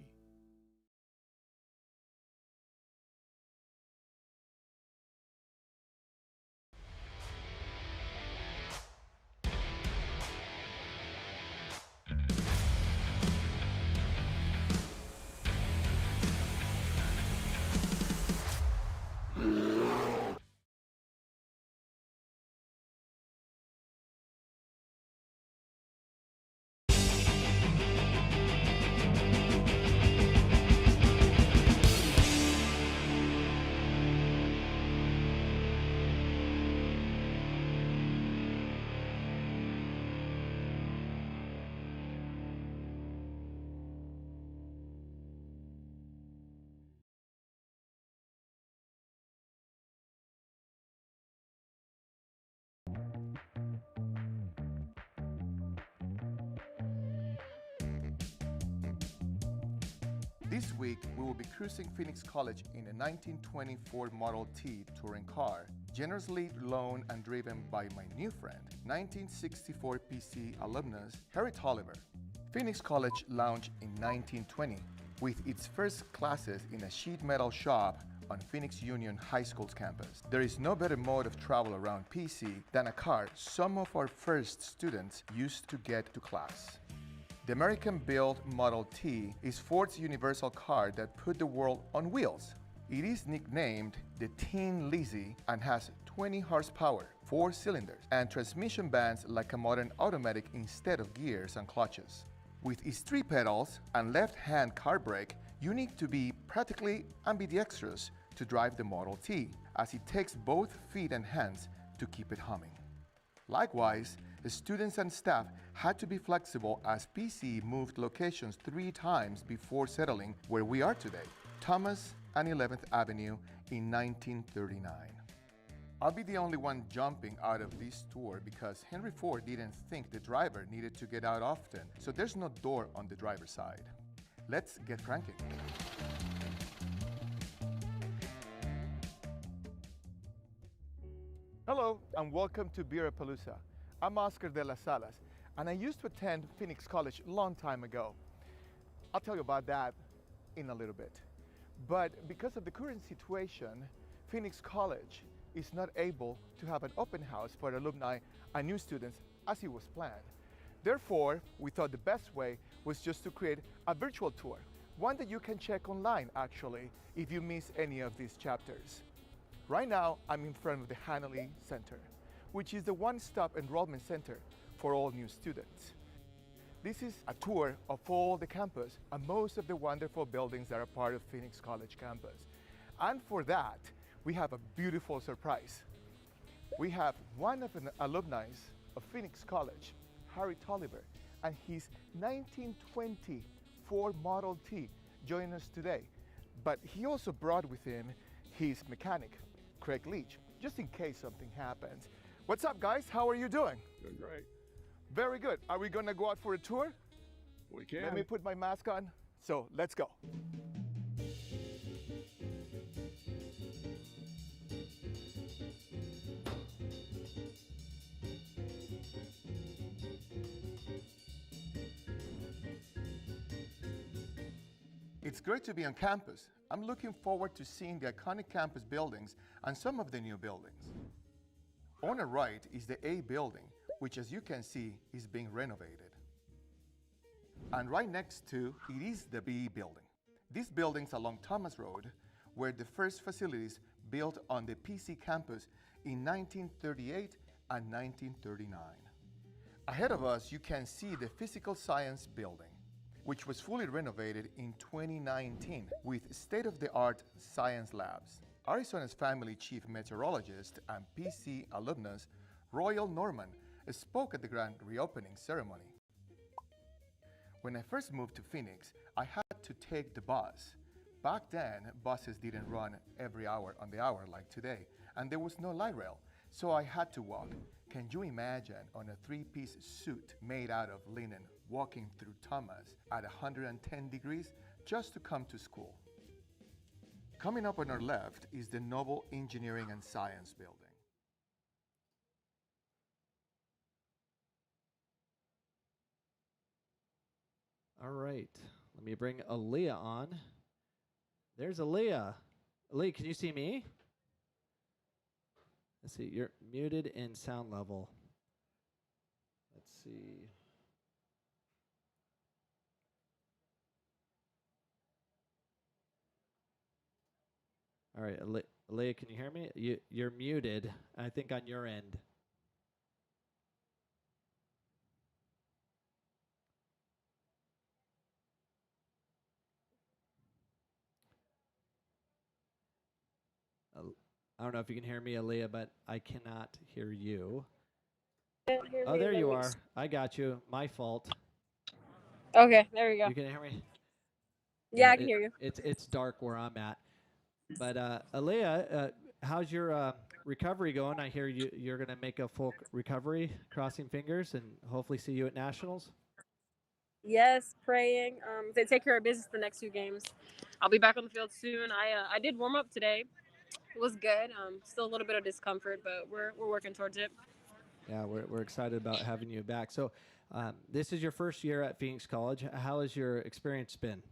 This week, we will be cruising Phoenix College in a 1920 Ford Model T touring car, generously loaned and driven by my new friend, 1964 PC alumnus Harry Tolliver. Phoenix College launched in 1920 with its first classes in a sheet metal shop on Phoenix Union High School's campus. There is no better mode of travel around PC than a car some of our first students used to get to class. The American-built Model T is Ford's universal car that put the world on wheels. It is nicknamed the Tin Lizzie and has 20 horsepower, 4 cylinders, and transmission bands like a modern automatic instead of gears and clutches. With its 3 pedals and left-hand car brake, you need to be practically ambidextrous to drive the Model T, as it takes both feet and hands to keep it humming. Likewise, the students and staff had to be flexible as PC moved locations 3 times before settling where we are today, Thomas and 11th Avenue in 1939. I'll be the only one jumping out of this tour because Henry Ford didn't think the driver needed to get out often, so there's no door on the driver's side. Let's get cranking. Hello and welcome to Beerapalooza. I'm Oscar de las Salas, and I used to attend Phoenix College a long time ago. I'll tell you about that in a little bit. But because of the current situation, Phoenix College is not able to have an open house for alumni and new students as it was planned. Therefore, we thought the best way was just to create a virtual tour, one that you can check online actually if you miss any of these chapters. Right now, I'm in front of the Hanley Center, which is the one-stop enrollment center for all new students. This is a tour of all the campus and most of the wonderful buildings that are part of Phoenix College campus. And for that, we have a beautiful surprise. We have one of the alumni of Phoenix College, Harry Tolliver, and his 1920 Ford Model T joining us today. But he also brought with him his mechanic, Craig Leach, just in case something happens. What's up, guys? How are you doing? Doing great. Very good. Are we gonna go out for a tour? We can. Let me put my mask on. So let's go. It's great to be on campus. I'm looking forward to seeing the iconic campus buildings and some of the new buildings. On the right is the A building, which as you can see is being renovated. And right next to it is the B building. These buildings along Thomas Road were the first facilities built on the PC campus in 1938 and 1939. Ahead of us, you can see the Physical Science building, which was fully renovated in 2019 with state-of-the-art science labs. Arizona's family chief meteorologist and PC alumnus, Royal Norman, spoke at the grand reopening ceremony. When I first moved to Phoenix, I had to take the bus. Back then, buses didn't run every hour on the hour like today, and there was no light rail, so I had to walk. Can you imagine on a three-piece suit made out of linen walking through Thomas at 110 degrees just to come to school? Coming up on our left is the Noble Engineering and Science building. All right, let me bring Aaliyah on. There's Aaliyah. Aaliyah, can you see me? Let's see, you're muted in sound level. Let's see. All right, Aaliyah, can you hear me? You're muted, I think, on your end. I don't know if you can hear me, Aaliyah, but I cannot hear you. Oh, there you are. I got you. My fault. Okay, there we go. You can hear me? Yeah, I can hear you. It's dark where I'm at. But Aaliyah, how's your recovery going? I hear you're going to make a full recovery, crossing fingers, and hopefully see you at Nationals. Yes, praying. They take care of business the next 2 games. I'll be back on the field soon. I did warm up today. It was good. Still a little bit of discomfort, but we're working towards it. Yeah, we're excited about having you back. So this is your first year at Phoenix College. How has your experience been?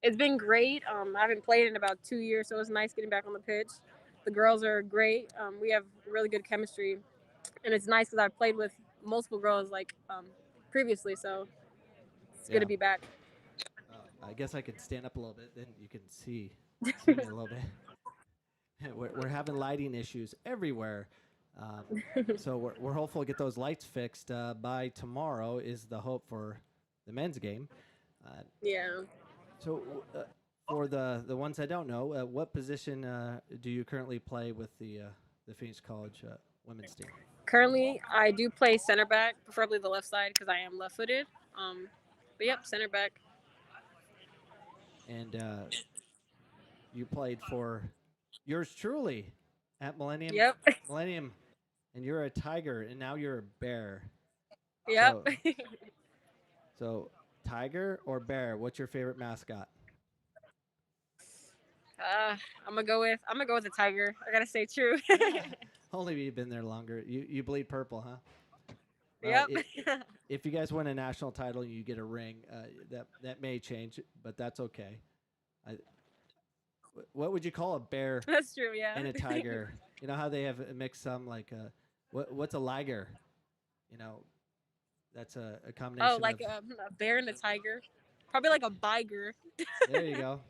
It's been great. I haven't played in about 2 years, so it was nice getting back on the pitch. The girls are great. We have really good chemistry, and it's nice because I've played with multiple girls previously, so it's good to be back. I guess I can stand up a little bit, then you can see me a little bit. We're having lighting issues everywhere. So we're hopeful to get those lights fixed by tomorrow is the hope for the men's game. Yeah. So for the ones I don't know, what position do you currently play with the Phoenix College women's team? Currently, I do play center back, preferably the left side because I am left-footed. But yep, center back. And you played for yours truly at Millennium. Yep. Millennium, and you're a tiger, and now you're a bear. Yep. So tiger or bear? What's your favorite mascot? I'm gonna go with the tiger. I gotta stay true. Only you've been there longer. You bleed purple, huh? Yep. If you guys win a national title, you get a ring. That may change, but that's okay. What would you call a bear? That's true. Yeah. And a tiger. You know how they have mixed some what's a liger? You know, that's a combination. Oh, like a bear and a tiger. Probably like a biger. There you go.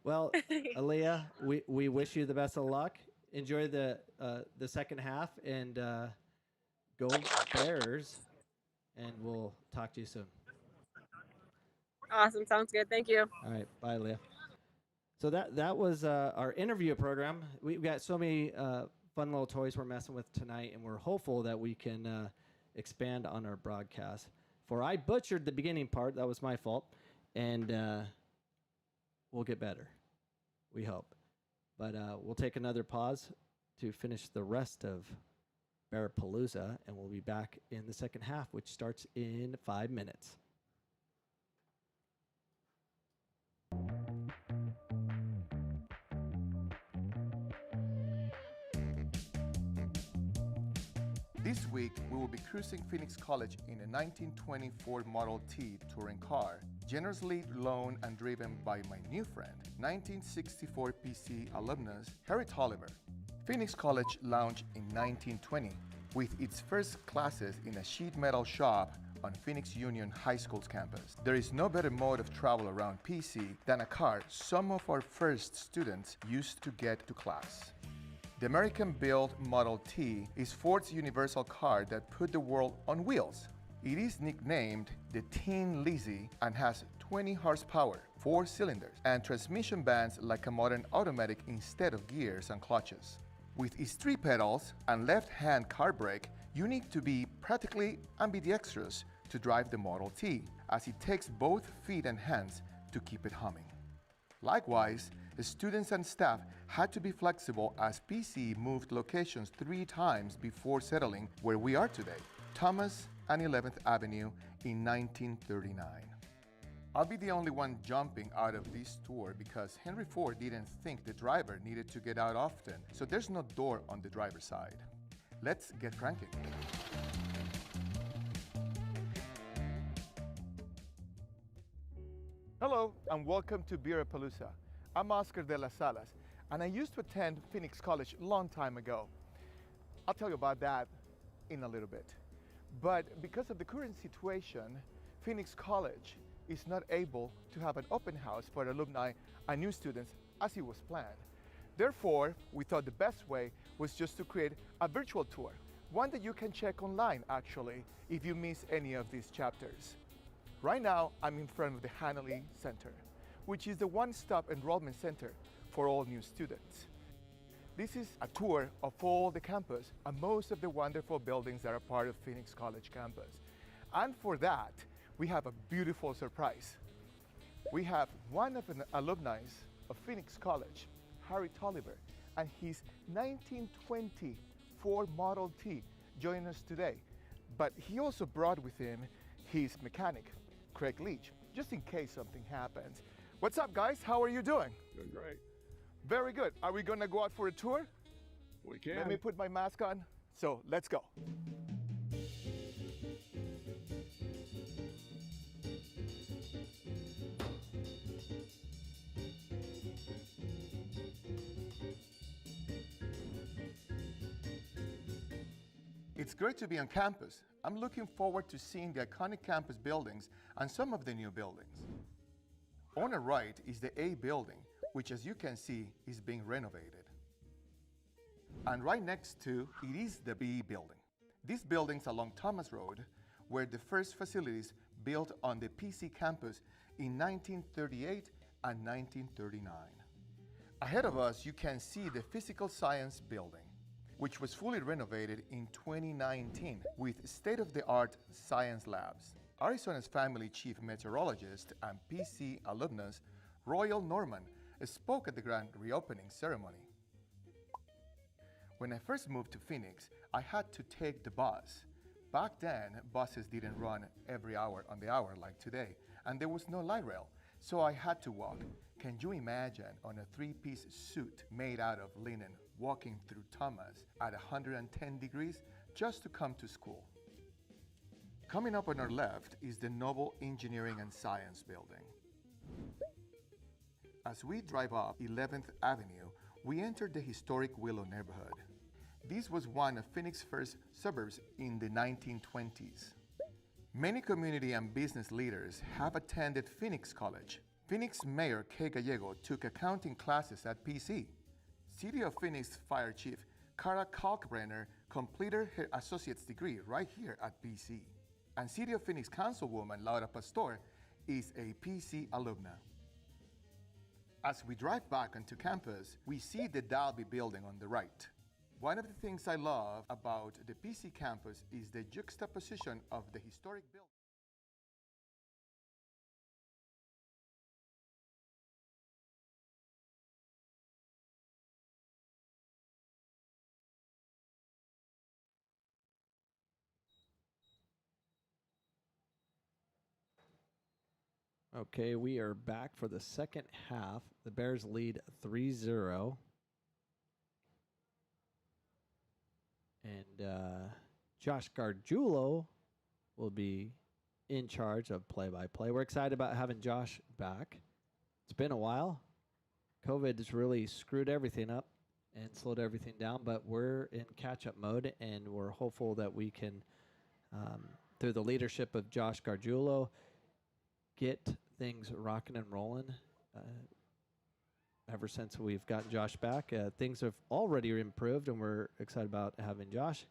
Well, Aaliyah, we wish you the best of luck. Enjoy the second half and go Bears. And we'll talk to you soon. Awesome. Sounds good. Thank you. All right. Bye, Aaliyah. So that was our interview program. We've got so many fun little toys we're messing with tonight, and we're hopeful that we can expand on our broadcast. For I butchered the beginning part. That was my fault. And we'll get better. We hope. But we'll take another pause to finish the rest of Bearapalooza, and we'll be back in the second half, which starts in 5 minutes. This week, we will be cruising Phoenix College in a 1924 Model T touring car, generously loaned and driven by my new friend, 1964 PC alumnus Harry Tolliver. Phoenix College launched in 1920 with its first classes in a sheet metal shop on Phoenix Union High School's campus. There is no better mode of travel around PC than a car some of our first students used to get to class. The American-built Model T is Ford's universal car that put the world on wheels. It is nicknamed the Tin Lizzie and has 20 horsepower, 4 cylinders, and transmission bands like a modern automatic instead of gears and clutches. With its 3 pedals and left-hand car brake, you need to be practically ambidextrous to drive the Model T, as it takes both feet and hands to keep it humming. Likewise, the students and staff had to be flexible as PC moved locations 3 times before settling where we are today, Thomas and 11th Avenue in 1939. I'll be the only one jumping out of this tour because Henry Ford didn't think the driver needed to get out often, so there's no door on the driver's side. Let's get cranking. Hello and welcome to Bearapalooza. I'm Oscar de las Salas and I used to attend Phoenix College a long time ago. I'll tell you about that in a little bit. But because of the current situation, Phoenix College is not able to have an open house for alumni and new students as it was planned. Therefore, we thought the best way was just to create a virtual tour, one that you can check online actually if you miss any of these chapters. Right now, I'm in front of the Hanley Center, which is the one-stop enrollment center for all new students. This is a tour of all the campus and most of the wonderful buildings that are part of Phoenix College campus. And for that, we have a beautiful surprise. We have one of the alumni of Phoenix College, Harry Tolliver, and his 1920 Ford Model T joining us today. But he also brought with him his mechanic, Craig Leach, just in case something happens. What's up, guys? How are you doing? Doing great. Very good. Are we gonna go out for a tour? We can. Let me put my mask on. So let's go. It's great to be on campus. I'm looking forward to seeing the iconic campus buildings and some of the new buildings. On the right is the A building, which as you can see is being renovated. And right next to it is the B building. These buildings along Thomas Road were the first facilities built on the PC campus in 1938 and 1939. Ahead of us, you can see the Physical Science building, which was fully renovated in 2019 with state-of-the-art science labs. Arizona's family chief meteorologist and PC alumnus, Royal Norman, spoke at the grand reopening ceremony. When I first moved to Phoenix, I had to take the bus. Back then, buses didn't run every hour on the hour like today, and there was no light rail, so I had to walk. Can you imagine on a 3-piece suit made out of linen walking through Thomas at 110 degrees just to come to school? Coming up on our left is the Noble Engineering and Science building. As we drive up 11th Avenue, we enter the historic Willow neighborhood. This was one of Phoenix's first suburbs in the 1920s. Many community and business leaders have attended Phoenix College. Phoenix Mayor Kay Gallego took accounting classes at PC. City of Phoenix Fire Chief Cara Kalkbrenner completed her associate's degree right here at PC. And City of Phoenix Councilwoman Laura Pastor is a PC alumna. As we drive back onto campus, we see the Dalby building on the right. One of the things I love about the PC campus is the juxtaposition of the historic building. Okay, we are back for the second half. The Bears lead 3-0. And Josh Gargiulo will be in charge of play-by-play. We're excited about having Josh back. It's been a while. COVID has really screwed everything up and slowed everything down, but we're in catch-up mode, and we're hopeful that we can, through the leadership of Josh Gargiulo, get things rocking and rolling. Ever since we've gotten Josh back, things have already improved, and we're excited about having Josh.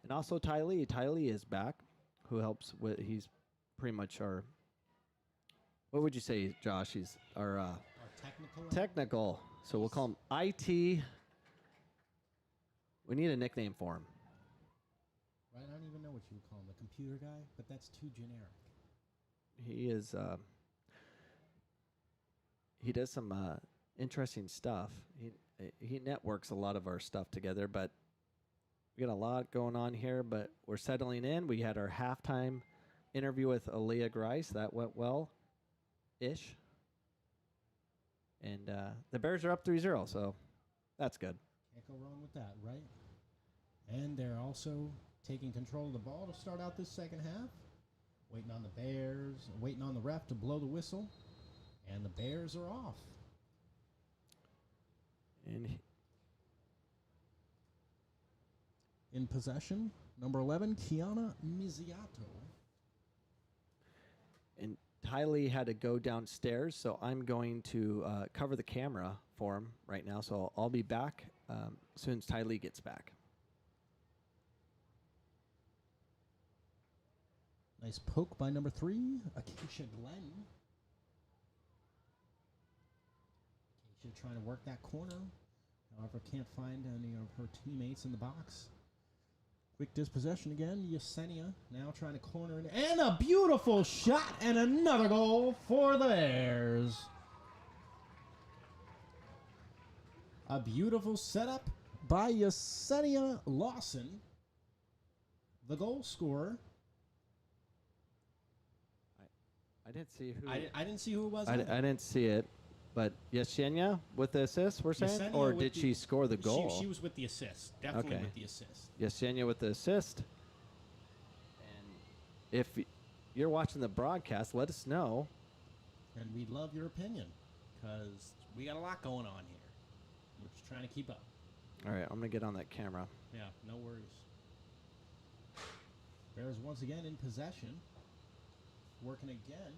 And also Ty Lee. Ty Lee is back, who helps with, he's pretty much our, what would you say, Josh? He's our technical. So we'll call him IT. We need a nickname for him. Right, I don't even know what you would call him, the computer guy, but that's too generic. He is, he does some interesting stuff. He networks a lot of our stuff together, but we got a lot going on here, but we're settling in. We had our halftime interview with Aaliyah Grice. That went well-ish. And the Bears are up 3-0, so that's good. Can't go wrong with that, right? And they're also taking control of the ball to start out this second half. Waiting on the Bears, waiting on the ref to blow the whistle. And the Bears are off. And in possession, number 11, Kiana Miziato. And Ty Lee had to go downstairs, so I'm going to cover the camera for him right now. So I'll be back as soon as Ty Lee gets back. Nice poke by number 3, Acacia Glenn. Acacia trying to work that corner. However, can't find any of her teammates in the box. Quick dispossession again. Yesenia now trying to corner it. And a beautiful shot and another goal for the Bears. A beautiful setup by Yesenia Lawson, the goal scorer. I didn't see who. I didn't see who it was. I didn't see it, but Yesenia with the assist, we're saying? Yesenia Or with did she score the goal? She was with the assist. Definitely Okay. with the assist. Yesenia with the assist. And if you're watching the broadcast, let us know. And we'd love your opinion, because we got a lot going on here. We're just trying to keep up. All right, I'm going to get on that camera. Yeah, no worries. Bears once again in possession. Working again.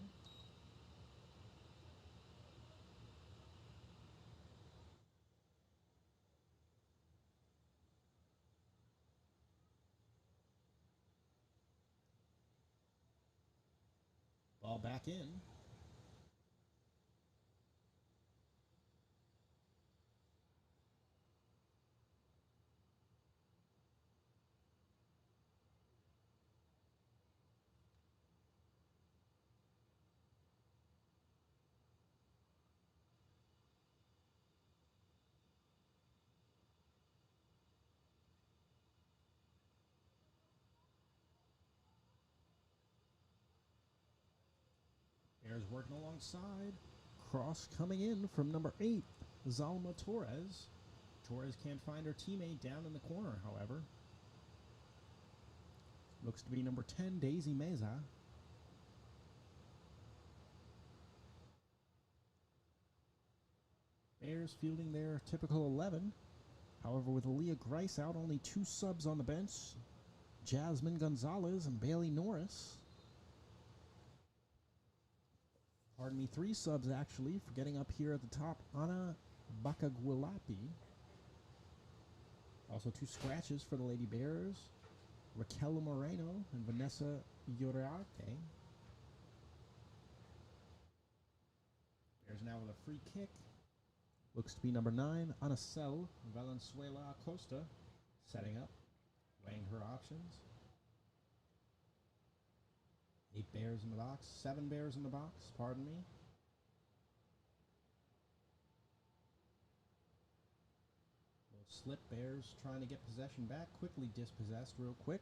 Ball back in. Bears working alongside. Cross coming in from number 8, Zalma Torres. Torres can't find her teammate down in the corner, however. Looks to be number 10, Daisy Meza. Bears fielding their typical 11. However, with Aaliyah Grice out, only 2 subs on the bench. Jasmine Gonzalez and Bailey Norris. Pardon me, 3 subs actually, for getting up here at the top. Ana Bakagualapi. Also 2 scratches for the Lady Bears. Raquel Moreno and Vanessa Uriarte. Bears now with a free kick. Looks to be number 9, Anacel Valenzuela Acosta. Setting up, weighing her options. 8 Bears in the box, 7 Bears in the box, pardon me. Little slip, Bears trying to get possession back, quickly dispossessed real quick.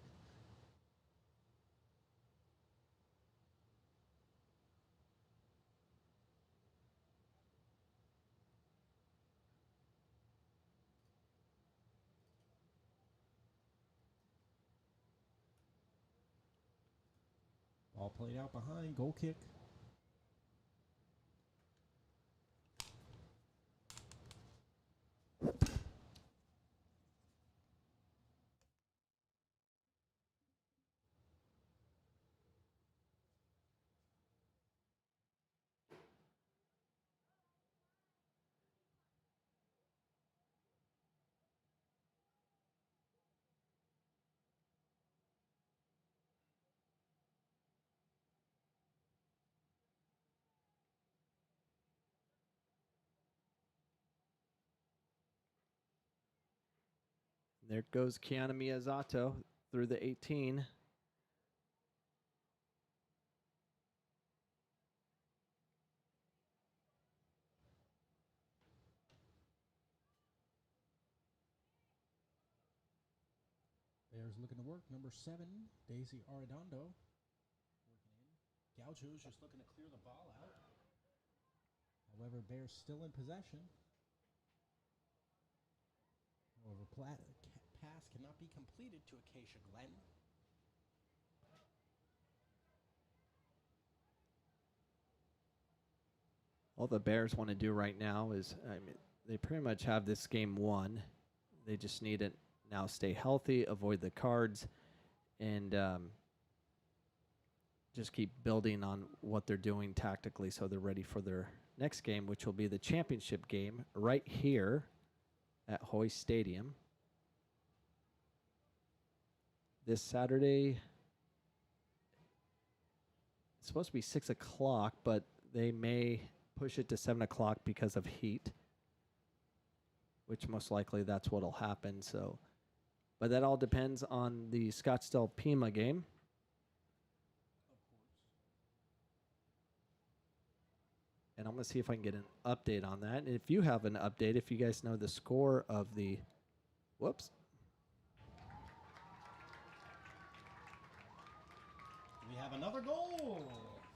Ball played out behind. Goal kick. There goes Kiana Miyazato through the 18. Bears looking to work. Number 7, Daisy Arredondo. Working in. Gaucho's just looking to clear the ball out. However, Bears still in possession. However, pass cannot be completed to Acacia Glen. All the Bears want to do right now is, they pretty much have this game won. They just need to now stay healthy, avoid the cards, and just keep building on what they're doing tactically so they're ready for their next game, which will be the championship game right here at Hoy Stadium this Saturday. It's supposed to be 6 o'clock, but they may push it to 7 o'clock because of heat, which most likely that's what'll happen. So, but that all depends on the Scottsdale Pima game. And I'm going to see if I can get an update on that. And if you have an update, if you guys know the score of the, whoops. We have another goal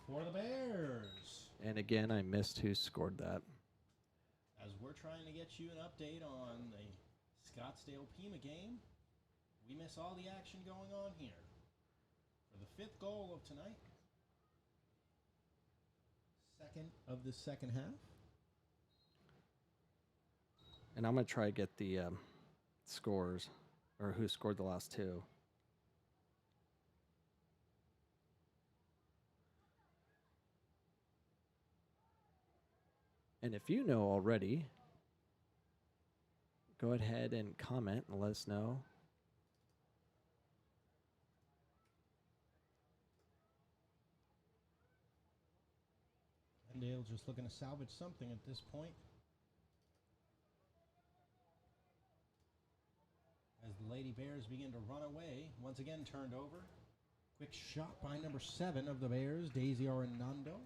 for the Bears. And again, I missed who scored that. As we're trying to get you an update on the Scottsdale Pima game, we miss all the action going on here. For the 5th goal of tonight. Second of the second half. And I'm going to try to get the scores, or who scored the last 2. And if you know already, go ahead and comment and let us know. Glendale just looking to salvage something at this point. As the Lady Bears begin to run away, once again turned over. Quick shot by number 7 of the Bears, Daisy Arredondo.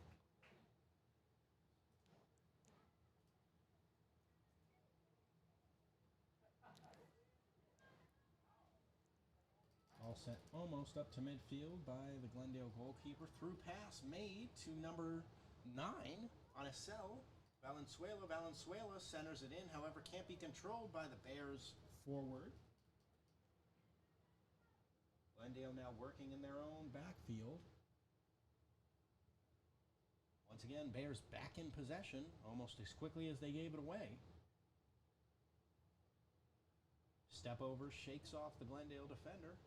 All set almost up to midfield by the Glendale goalkeeper. Through pass made to number 9 on a cell. Valenzuela centers it in, however, can't be controlled by the Bears forward. Glendale now working in their own backfield. Once again, Bears back in possession almost as quickly as they gave it away. Step over, shakes off the Glendale defender.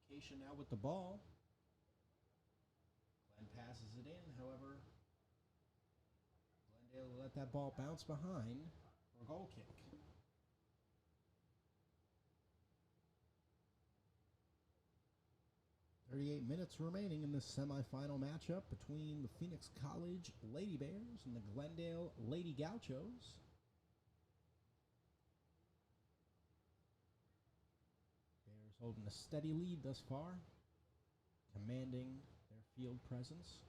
Acacia now with the ball. Glenn passes it in, however, Glendale will let that ball bounce behind for a goal kick. .38 minutes remaining in this semifinal matchup between the Phoenix College Lady Bears and the Glendale Lady Gauchos. Bears holding a steady lead thus far, commanding their field presence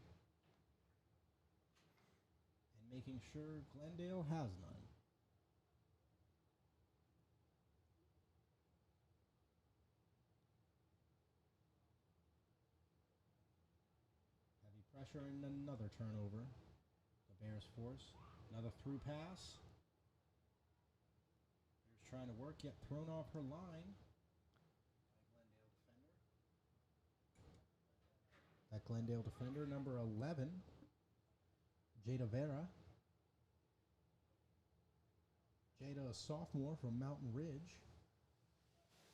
and making sure Glendale has none. Pressure and another turnover. The Bears force. Another through pass. Bears trying to work, yet thrown off her line. By Glendale defender. That That Glendale defender, number 11, Jada Vera. Jada, a sophomore from Mountain Ridge,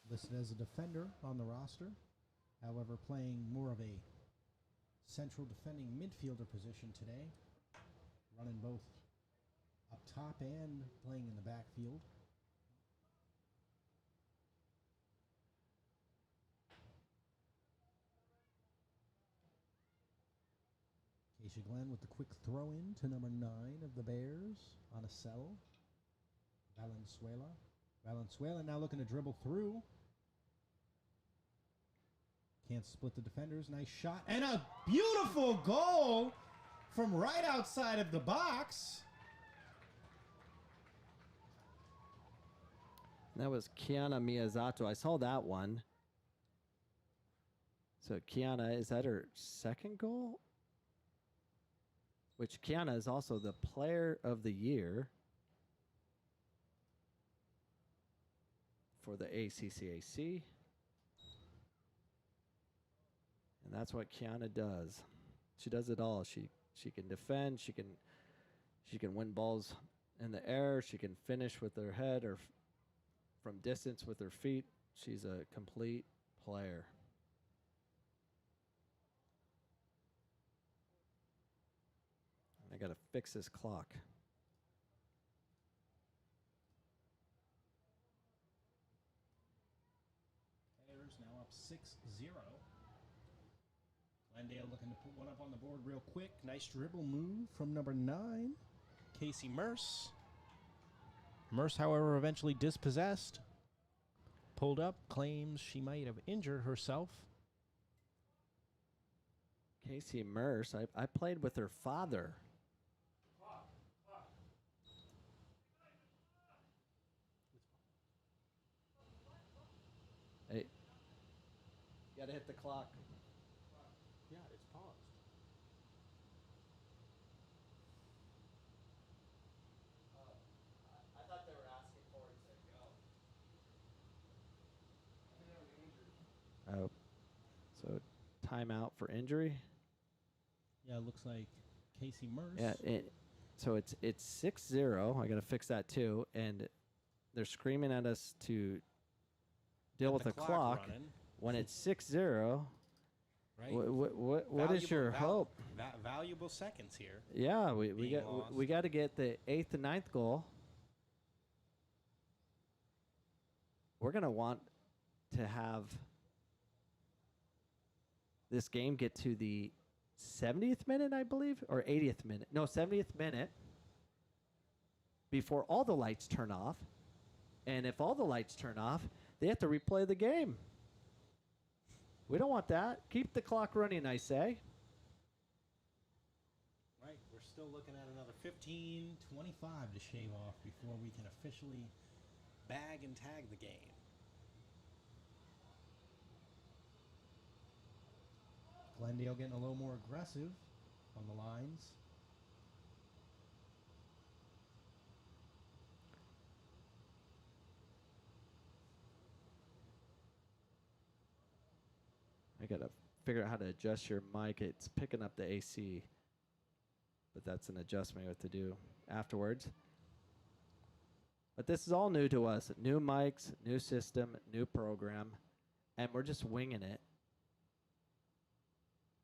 listed as a defender on the roster, however playing more of a central defending midfielder position today, running both up top and playing in the backfield. Keisha Glenn with the quick throw in to number 9 of the Bears on a settle. Valenzuela now looking to dribble through. Can't split the defenders. Nice shot. And a beautiful goal from right outside of the box. That was Kiana Miyazato. I saw that one. So Kiana, is that her second goal? Which Kiana is also the player of the year for the ACCAC. And that's what Kiana does. She does it all. She can defend, she can win balls in the air, she can finish with her head or from distance with her feet. She's a complete player. I got to fix this clock. Bears now up 6-0. Glendale looking to put one up on the board real quick. Nice dribble move from number 9, Casey Merce. Merce, however, eventually dispossessed. Pulled up, claims she might have injured herself. Casey Merce, I played with her father. Hey, you gotta hit the clock. Yeah, it's paused. I thought they were asking for it to go. Oh, so timeout for injury. Yeah, it looks like Casey Merce. Yeah, so it's 6-0. I gotta fix that too, and they're screaming at us to deal with the clock when it's 6-0. Right. What is your hope? Valuable seconds here. Yeah, we got to get the 8th and 9th goal. We're gonna want to have this game get to the 70th minute, I believe, or 80th minute. No, 70th minute before all the lights turn off. And if all the lights turn off, they have to replay the game. We don't want that. Keep the clock running, I say. Right. We're still looking at another 15, 25 to shave off before we can officially bag and tag the game. Glendale getting a little more aggressive on the lines. I got to figure out how to adjust your mic. It's picking up the AC, but that's an adjustment we have to do afterwards. But this is all new to us. New mics, new system, new program, and we're just winging it.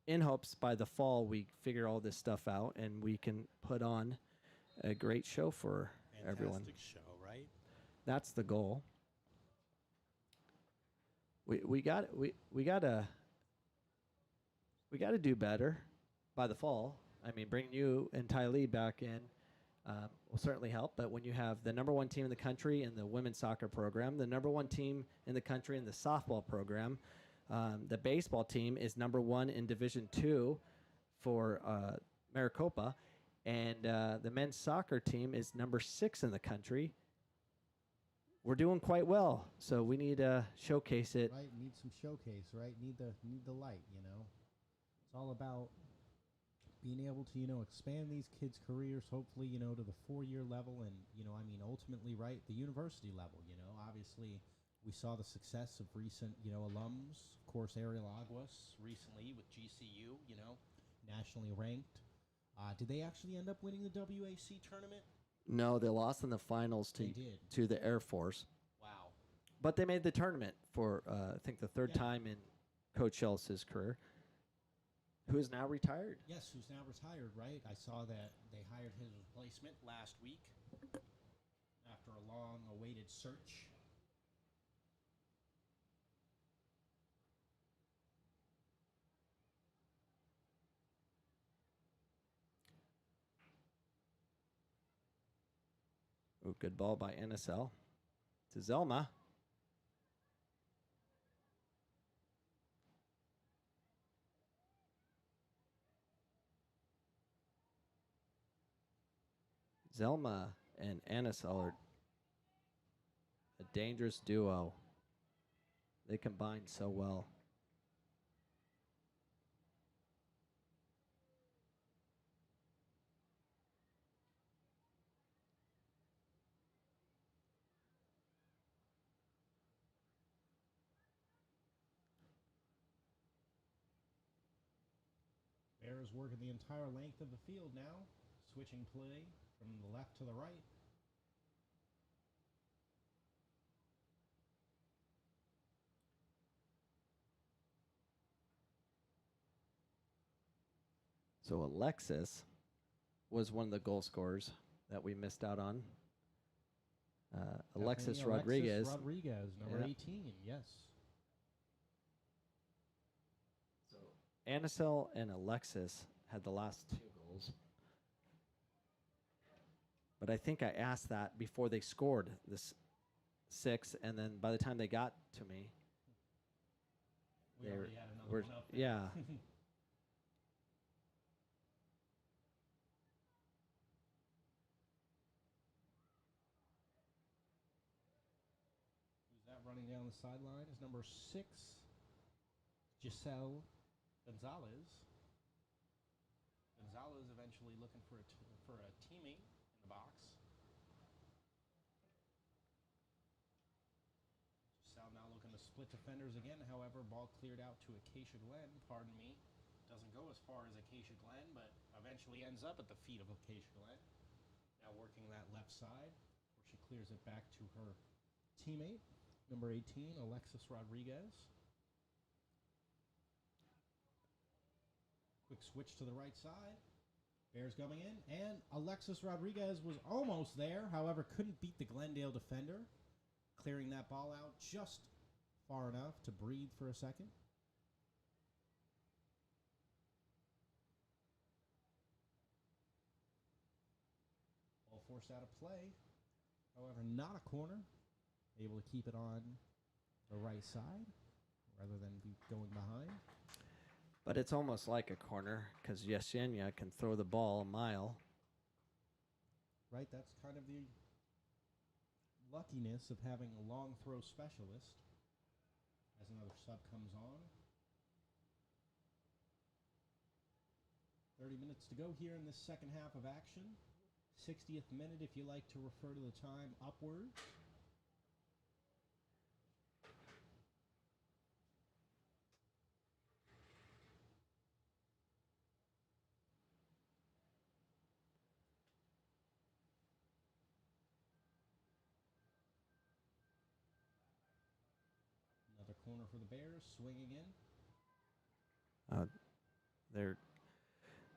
In hopes by the fall we figure all this stuff out and we can put on a great show for everyone. Fantastic show, right? That's the goal. We got to do better by the fall. I mean, bringing you and Ty Lee back in will certainly help. But when you have the number 1 team in the country in the women's soccer program, the number 1 team in the country in the softball program, the baseball team is number 1 in Division II for Maricopa, and the men's soccer team is number 6 in the country. We're doing quite well, so we need to showcase it. Right, need some showcase, right? Need the light, you know. It's all about being able to, expand these kids' careers, hopefully, to the 4-year level and, ultimately, right, the university level, Obviously, we saw the success of recent, alums, course, Ariel Aguas recently with GCU, nationally ranked. Did they actually end up winning the WAC tournament? No, they lost in the finals They did. to the Air Force. Wow. But they made the tournament for, I think, the third Yeah. time in Coach Ellis's career, who is now retired. Yes, who's now retired, right? I saw that they hired his replacement last week after a long-awaited search. Ooh, good ball by NSL to Zelma. Zelma and NSL are a dangerous duo. They combine so well. Bears working the entire length of the field now, switching play from the left to the right. So Alexis was one of the goal scorers that we missed out on. Alexis Definitely Rodriguez. Rodriguez, number Yeah. 18, yes. Anisel and Alexis had the last 2 goals. But I think I asked that before they scored this 6, and then by the time they got to me, We They're- already had another we're- one up there. yeah. Who's that running down the sideline is number 6, Giselle Gonzalez. Gonzalez eventually looking for a teammate in the box. Giselle now looking to split defenders again. However, ball cleared out to Acacia Glen. Pardon me. Doesn't go as far as Acacia Glen, but eventually ends up at the feet of Acacia Glen. Now working that left side, where she clears it back to her teammate, number 18, Alexis Rodriguez. Quick switch to the right side. Bears coming in, and Alexis Rodriguez was almost there, however, couldn't beat the Glendale defender, clearing that ball out just far enough to breathe for a second. Ball forced out of play, however, not a corner. Able to keep it on the right side rather than be going behind. but it's almost like a corner because Yesenia can throw the ball a mile. Right, that's kind of the luckiness of having a long throw specialist as another sub comes on. 30 minutes to go here in this second half of action. 60th minute if you like to refer to the time upwards. Another corner for the Bears, swinging in.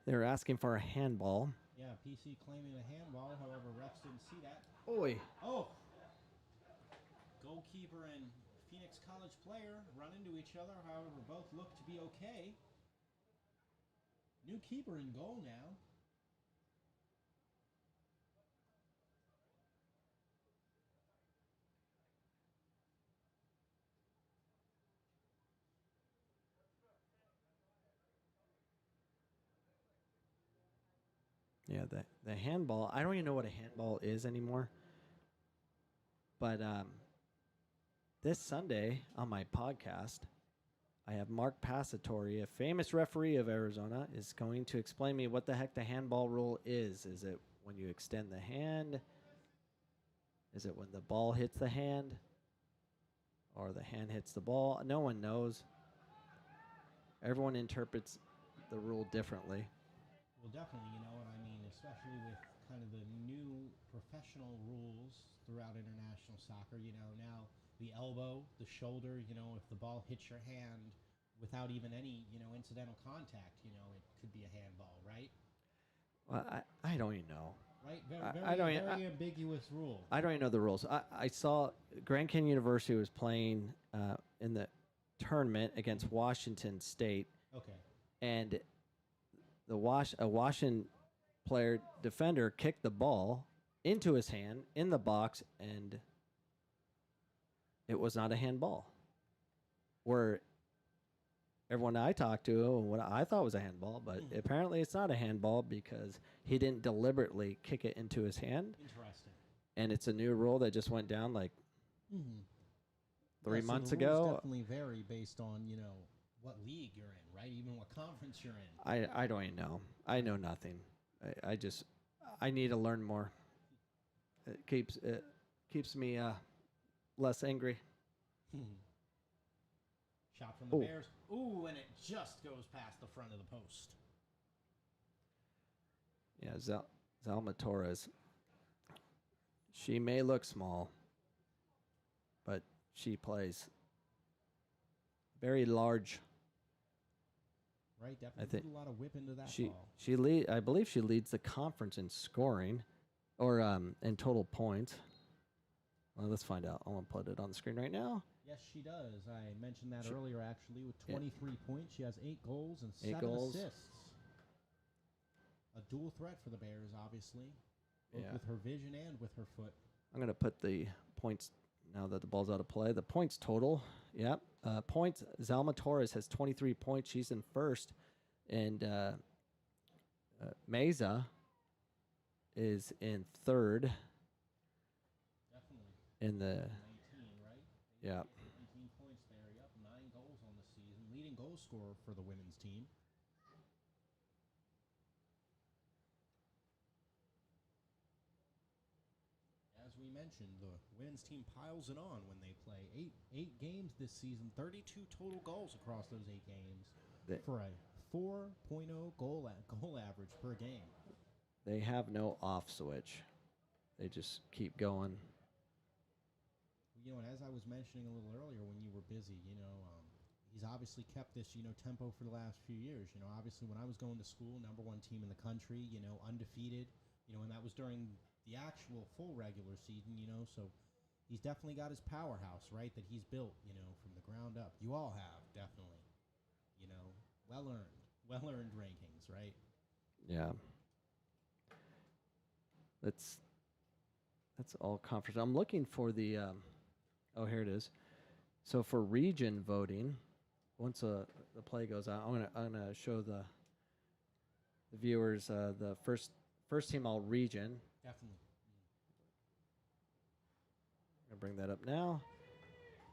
They're asking for a handball. Yeah, PC claiming a handball, however, refs didn't see that. Oi. Oh! Goalkeeper and Phoenix College player run into each other, however, both look to be okay. New keeper in goal now. Yeah, the handball. I don't even know what a handball is anymore. But this Sunday on my podcast, I have Mark Passatory, a famous referee of Arizona, is going to explain me what the heck the handball rule is. Is it when you extend the hand? Is it when the ball hits the hand? Or the hand hits the ball? No one knows. everyone interprets the rule differently. Well, definitely, you know what I mean, especially with kind of the new professional rules throughout international soccer. You know, now the elbow, the shoulder, you know, if the ball hits your hand without even any, you know, incidental contact, you know, it could be a handball, right? Well, I don't even know. Right? Very, I don't very, e- very ambiguous rule. I don't even know the rules. I saw Grand Canyon University was playing in the tournament against Washington State, Okay. and a Washington player defender kicked the ball into his hand in the box, and it was not a handball. Where everyone I talked to, what I thought was a handball, but apparently it's not a handball because he didn't deliberately kick it into his hand. Interesting. And it's a new rule that just went down like Mm-hmm. 3 so months the rules ago. definitely vary based on, you know, what league you're in, right? Even what conference you're in. I don't even know. I know nothing. I need to learn more. It keeps me less angry. Shot from the Ooh. Bears. Ooh, and it just goes past the front of the post. Yeah, Zalma Torres. She may look small, but she plays very large. Right, definitely think put a lot of whip into that She ball. she lead. I believe she leads the conference in scoring, or in total points. Well, let's find out. I want to put it on the screen right now. Yes, she does. I mentioned that She- earlier, actually, with Yeah. 23 points. She has 8 goals and 8 7 goals. assists. A dual threat for the Bears, obviously, both Yeah. with her vision and with her foot. I'm gonna put the points now that the ball's out of play. The points total. Yep. Points. Zalma Torres has 23 points. She's in first, and Meza is in third. Definitely. In the 19, right? yeah. 19 points there. Yep, 9 goals on the season. Leading goal scorer for the women's team. As we mentioned, the women's team piles it on when they play. Eight games this season, 32 total goals across those 8 games for a 4.0 goal average per game. They have no off switch. They just keep going. You know, and as I was mentioning a little earlier when you were busy, you know, he's obviously kept this, you know, tempo for the last few years. You know, obviously when I was going to school, #1 team in the country, you know, undefeated, you know, and that was during the actual full regular season, you know, so he's definitely got his powerhouse, right, that he's built, you know, from the ground up. You all have, definitely, you know, well-earned rankings, right? Yeah. That's all conference. I'm looking for the oh, here it is. So for region voting, once the play goes out, I'm gonna show the viewers the first team all region. Definitely. I'm gonna bring that up now.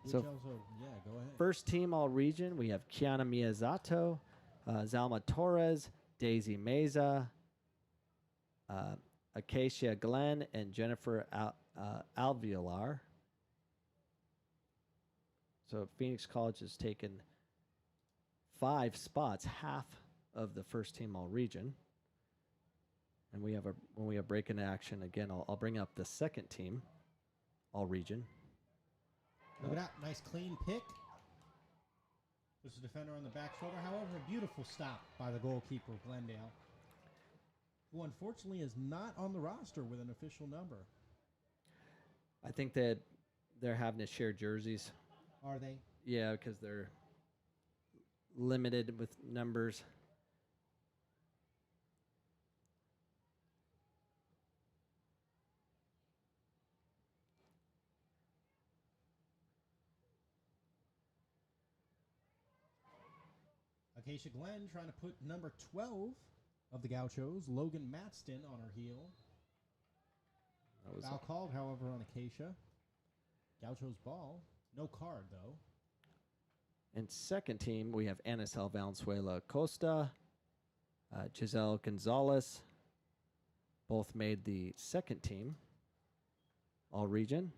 Which So also, yeah, go ahead. first team all region, we have Kiana Miyazato, Zalma Torres, Daisy Meza, Acacia Glenn, and Jennifer Alveolar. So Phoenix College has taken 5 spots, half of the first team all region. And when we have break in action again, I'll bring up the second team all region. Look at that. Nice clean pick. There's a defender on the back shoulder. However, a beautiful stop by the goalkeeper of Glendale, who unfortunately is not on the roster with an official number. I think that they're having to share jerseys. Are they? Yeah, because they're limited with numbers. Acacia Glenn trying to put number 12 of the Gauchos, Logan Matston, on her heel. Foul called, however, on Acacia. Gauchos ball. No card, though. And second team, we have Anisel Valenzuela Costa, Giselle Gonzalez. Both made the second team all region.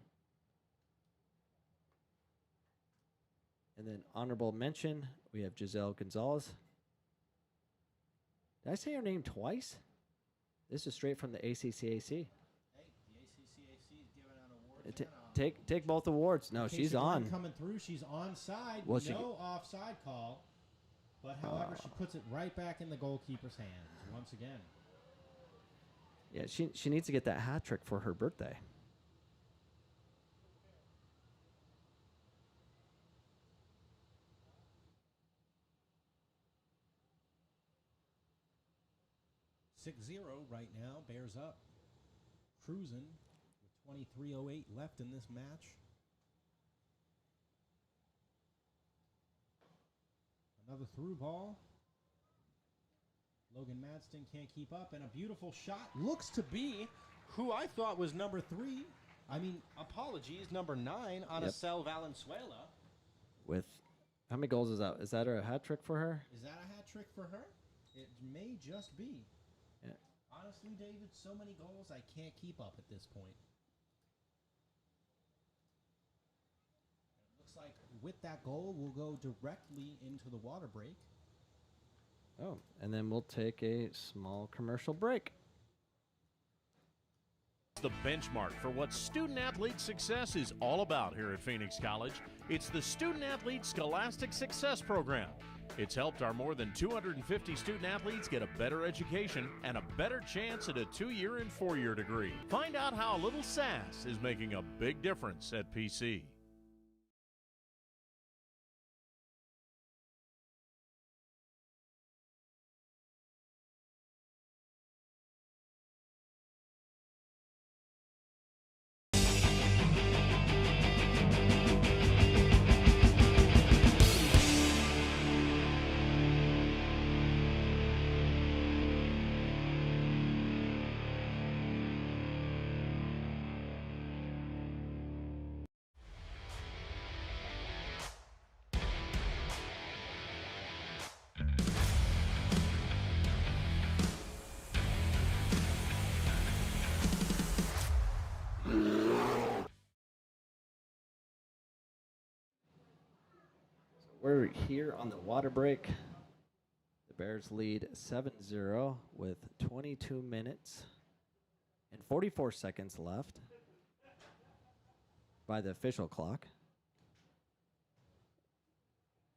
And then honorable mention, we have Giselle Gonzalez. Did I say her name twice? This is straight from the ACCAC. Hey, the ACCAC is giving out awards. Take both awards. No, she's on. Coming through. She's onside. Well, No offside call. But however, she puts it right back in the goalkeeper's hands once again. Yeah, she needs to get that hat trick for her birthday. .0 right now. Bears up. Cruising with 23:08 left in this match. Another through ball. Logan Madston can't keep up, and a beautiful shot. Looks to be who I thought was number 3. Number 9, Anacel Valenzuela. With how many goals is that? Is that a hat trick for her? Is that a hat trick for her? It may just be. Yeah. Honestly, David, so many goals I can't keep up at this point. It looks like with that goal, we'll go directly into the water break. Oh, and then we'll take a small commercial break. The benchmark for what student-athlete success is all about here at Phoenix College. It's the Student-Athlete Scholastic Success Program. It's helped our more than 250 student-athletes get a better education and a better chance at a 2-year and 4-year degree. Find out how a little sass is making a big difference at PC. We're here on the water break. The Bears lead 7-0 with 22 minutes and 44 seconds left by the official clock.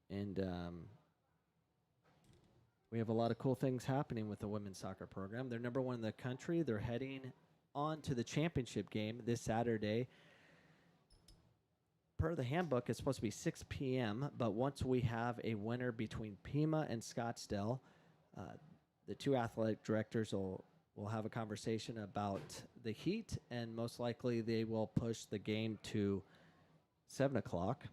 And we have a lot of cool things happening with the women's soccer program. They're number 1 in the country. They're heading on to the championship game this Saturday. Per the handbook, it's supposed to be 6 p.m., but once we have a winner between Pima and Scottsdale, the 2 athletic directors will have a conversation about the heat, and most likely they will push the game to 7 o'clock.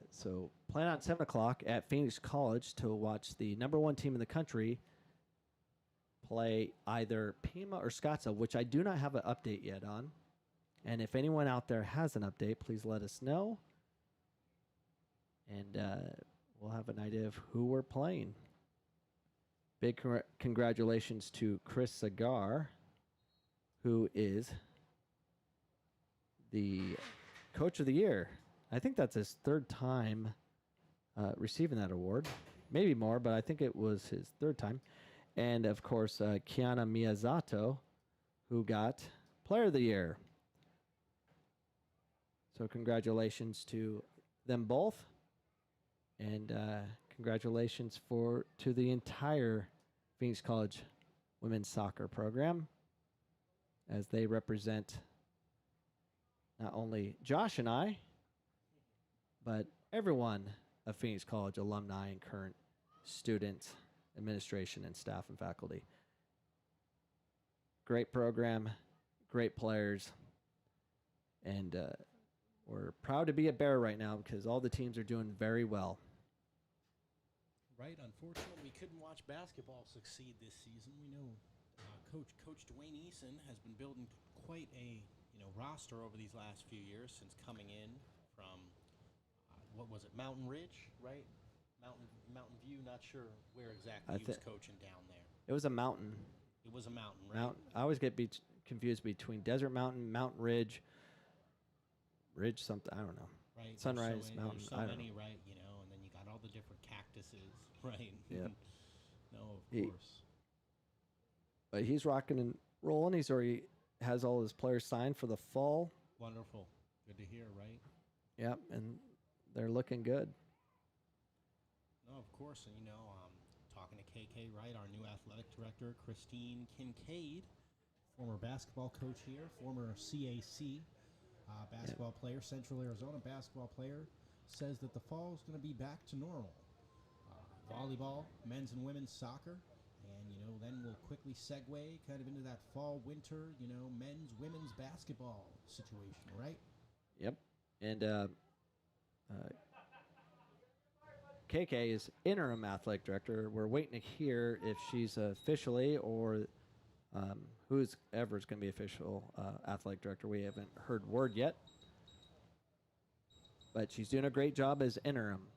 So plan on 7 o'clock at Phoenix College to watch the number 1 team in the country play either Pima or Scottsdale, which I do not have an update yet on. And if anyone out there has an update, please let us know. And we'll have an idea of who we're playing. Big congratulations to Chris Sagar, who is the Coach of the Year. I think that's his 3rd time receiving that award. Maybe more, but I think it was his 3rd time. And, of course, Kiana Miyazato, who got Player of the Year. So congratulations to them both, and congratulations to the entire Phoenix College women's soccer program, as they represent not only Josh and I, but everyone of Phoenix College alumni and current students, administration, and staff and faculty. Great program, great players, and we're proud to be a Bear right now because all the teams are doing very well. Right. Unfortunately, we couldn't watch basketball succeed this season. We know Coach Dwayne Eason has been building quite a roster over these last few years since coming in from what was it, Mountain Ridge, right? Mountain View. Not sure where exactly he was coaching down there. It was a mountain. It was a mountain, right? I always get confused between Desert Mountain, Mountain Ridge something, I don't know. Right. Sunrise Mountain. There's so many, right? And then you got all the different this is, right? Yep. No, of He- course. But he's rocking and rolling. He's already has all his players signed for the fall. Wonderful. Good to hear, right? Yep, and they're looking good. No, of course. And, talking to KK, right, our new athletic director, Christine Kincaid, former basketball coach here, former CAC basketball player, Central Arizona basketball player, says that the fall is going to be back to normal. Volleyball, men's and women's soccer, and, then we'll quickly segue kind of into that fall, winter, men's, women's basketball situation, right? Yep. And KK is interim athletic director. We're waiting to hear if she's officially or who's ever is going to be official athletic director. We haven't heard word yet. But she's doing a great job as interim.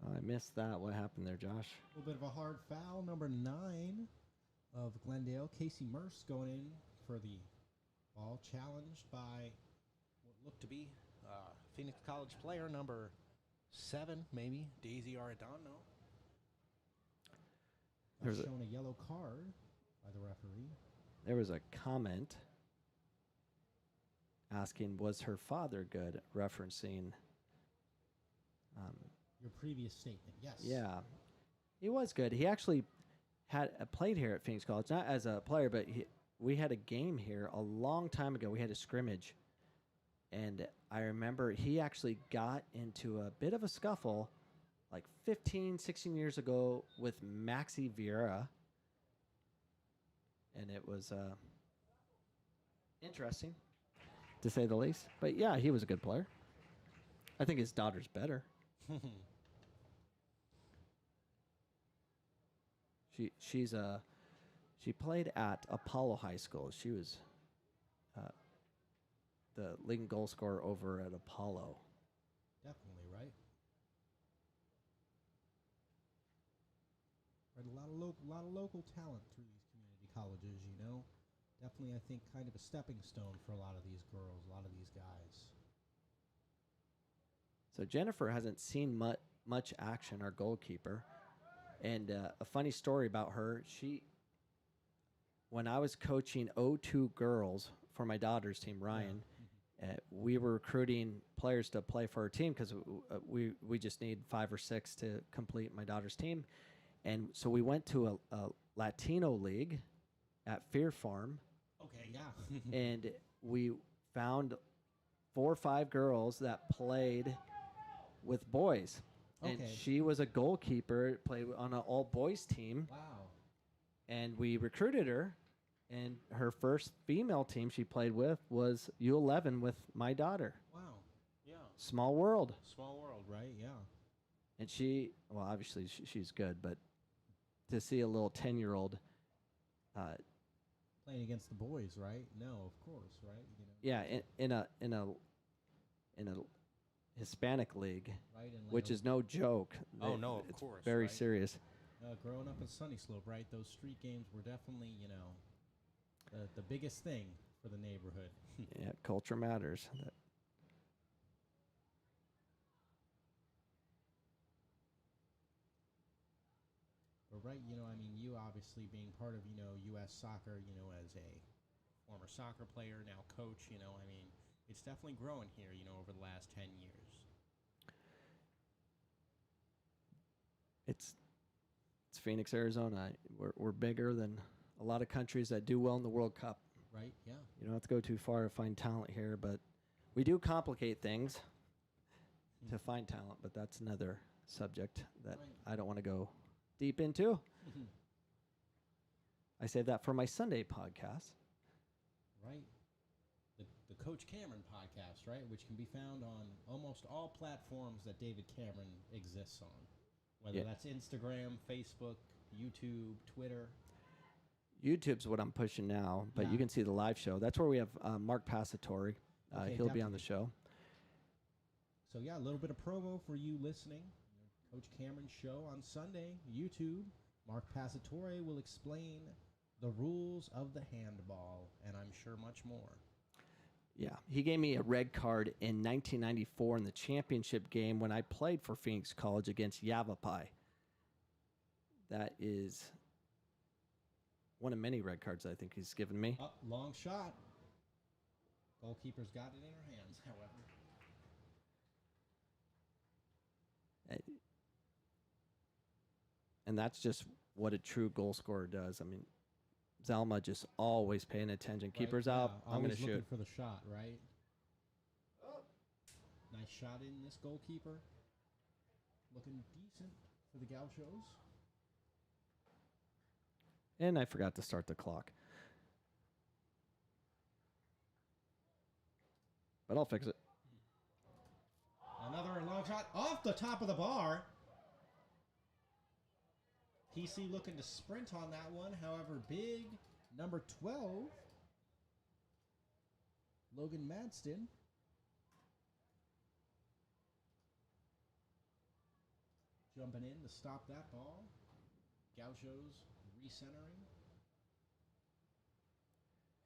I missed that. What happened there, Josh? A little bit of a hard foul. Number 9 of Glendale, Casey Merce, going in for the ball, challenged by what looked to be Phoenix College player number 7, maybe, Daisy Arredondo. There's shown a yellow card by the referee. There was a comment asking, was her father good, referencing... Your previous statement, yes. Yeah, he was good. He actually had played here at Phoenix College, not as a player, but we had a game here a long time ago. We had a scrimmage, and I remember he actually got into a bit of a scuffle like 15, 16 years ago with Maxi Vieira, and it was interesting, to say the least. But, yeah, he was a good player. I think his daughter's better. She played at Apollo High School. She was the leading goal scorer over at Apollo. Definitely, right? Right, a lot of local talent through these community colleges, Definitely, I think, kind of a stepping stone for a lot of these girls, a lot of these guys. So Jennifer hasn't seen much action, our goalkeeper. And a funny story about her, when I was coaching O2 girls for my daughter's team, Ryan, we were recruiting players to play for our team because we just need 5 or 6 to complete my daughter's team. And so we went to a Latino league at Fear Farm. Okay, yeah. And we found 4 or 5 girls that played with boys. And Okay. she was a goalkeeper, played on an all-boys team. Wow. And we recruited her. And her first female team she played with was U11 with my daughter. Wow. Yeah. Small world. Small world, right? Yeah. And well, obviously she's good, but to see a little 10-year-old... playing against the boys, right? No, of course, right? Yeah, in a Hispanic league, Right, and like which is no joke. Oh, no, of it's course, very right? serious. Growing up in Sunny Slope, right? Those street games were definitely, the biggest thing for the neighborhood. Yeah, culture matters. But right, you obviously being part of, U.S. soccer, as a former soccer player, now coach, it's definitely growing here, over the last 10 years. It's Phoenix, Arizona. We're bigger than a lot of countries that do well in the World Cup. Right, yeah. You don't have to go too far to find talent here, but we do complicate things to find talent, but that's another subject that Right. I don't want to go deep into. I save that for my Sunday podcast. Right. The Coach Cameron podcast, right? Which can be found on almost all platforms that David Cameron exists on. Whether that's Instagram, Facebook, YouTube, Twitter. YouTube's what I'm pushing now, but you can see the live show. That's where we have Mark Passatore. He'll be on the show. So, yeah, a little bit of promo for you listening. Coach Cameron's show on Sunday, YouTube. Mark Passatore will explain the rules of the handball, and I'm sure much more. Yeah, he gave me a red card in 1994 in the championship game when I played for Phoenix College against Yavapai. That is one of many red cards I think he's given me. Long shot. Goalkeeper's got it in her hands, however. And that's just what a true goal scorer does. I mean, Zelma just always paying attention. Right, Keeper's out. I'm going to shoot. For the shot, right? Nice shot in this goalkeeper. Looking decent for the Gauchos. And I forgot to start the clock. But I'll fix it. Another long shot off the top of the bar. PC looking to sprint on that one. However, big number 12, Logan Madston. Jumping in to stop that ball. Gauchos recentering.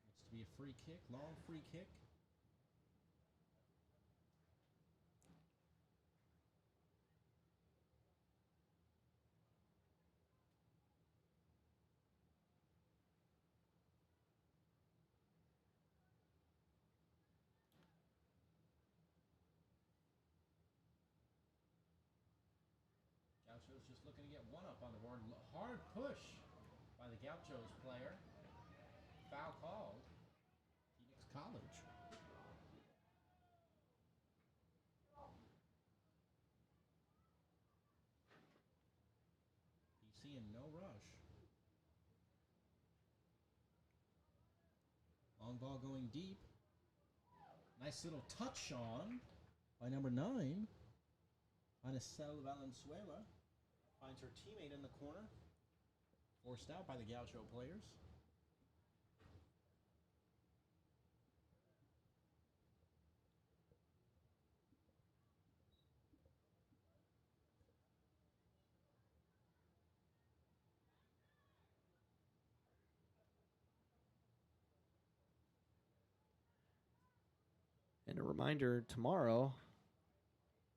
Looks to be a free kick, long free kick. Gauchos just looking to get one up on the board. Hard push by the Gauchos player. Foul called. Phoenix College. PC in no rush. Long ball going deep. Nice little touch on by number 9. Anicel Valenzuela. Finds her teammate in the corner. Forced out by the Gaucho players. And a reminder, tomorrow,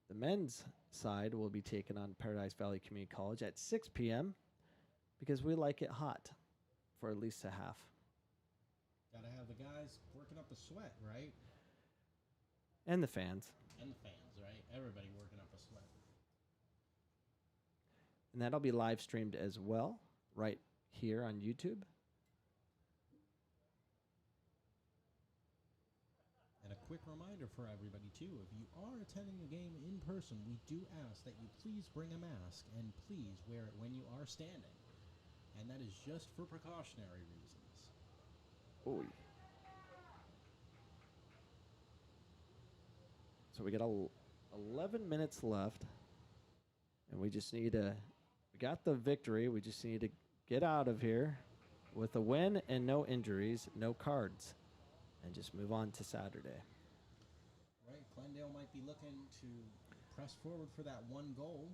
the men's side will be taken on Paradise Valley Community College at 6 p.m. because we like it hot for at least a half. Gotta have the guys working up a sweat, right? And the fans. And the fans, right? Everybody working up a sweat. And that'll be live streamed as well, right here on YouTube. And a quick reminder for everybody, too, if you are attending the game in person, we do ask that you please bring a mask and please wear it when you are standing. And that is just for precautionary reasons. Ooh. So we got 11 minutes left. And we just need to, we got the victory. We just need to get out of here with a win and no injuries, no cards. And just move on to Saturday. Right, Glendale might be looking to press forward for that one goal.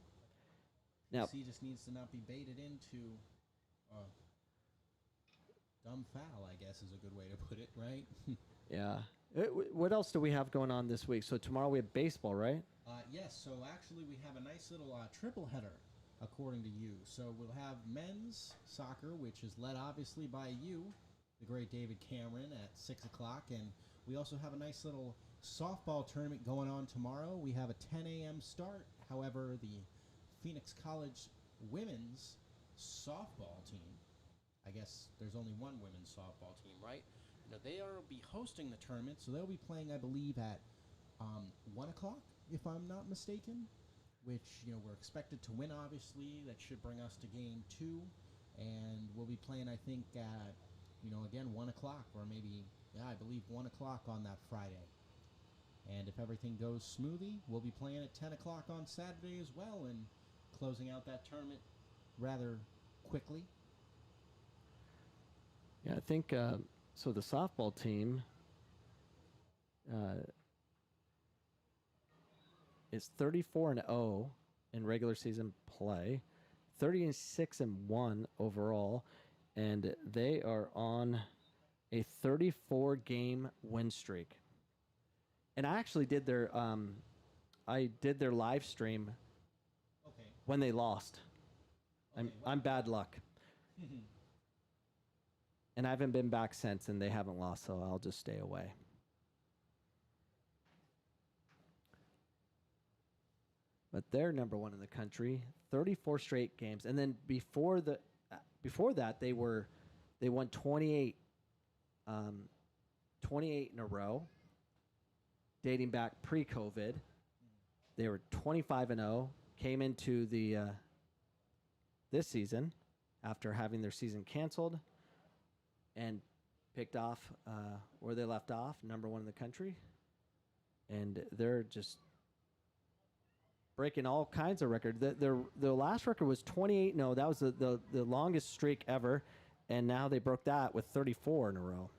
Now, PC just needs to not be baited into dumb foul, I guess is a good way to put it, right? yeah. What else do we have going on this week? So tomorrow we have baseball, right? Yes, so actually we have a nice little triple header, according to you. So we'll have men's soccer, which is led obviously by you, the great David Cameron, at 6 o'clock. And we also have a nice little softball tournament going on tomorrow. We have a 10 a.m. start. However, the Phoenix College women's softball team, I guess there's only one women's softball team, right? Now, they will be hosting the tournament, so they'll be playing, I believe, at 1 o'clock, if I'm not mistaken, which, we're expected to win, obviously. That should bring us to game 2. And we'll be playing, I think, at, again, 1 o'clock, or maybe, I believe 1 o'clock on that Friday. And if everything goes smoothly, we'll be playing at 10 o'clock on Saturday as well, and closing out that tournament rather quickly. Yeah, I think so. The softball team is 34-0 in regular season play, 36-1 overall, and they are on a 34-game win streak. And I actually did their live stream when they lost. I'm bad luck. And I haven't been back since, and they haven't lost, so I'll just stay away. But they're number one in the country, 34 straight games, and then before that they won 28 in a row, dating back pre-COVID. They were 25-0, came into the this season after having their season canceled, and picked off where they left off, number one in the country. And they're just breaking all kinds of records. Their last record was 28-0. That was the longest streak ever. And now they broke that with 34 in a row.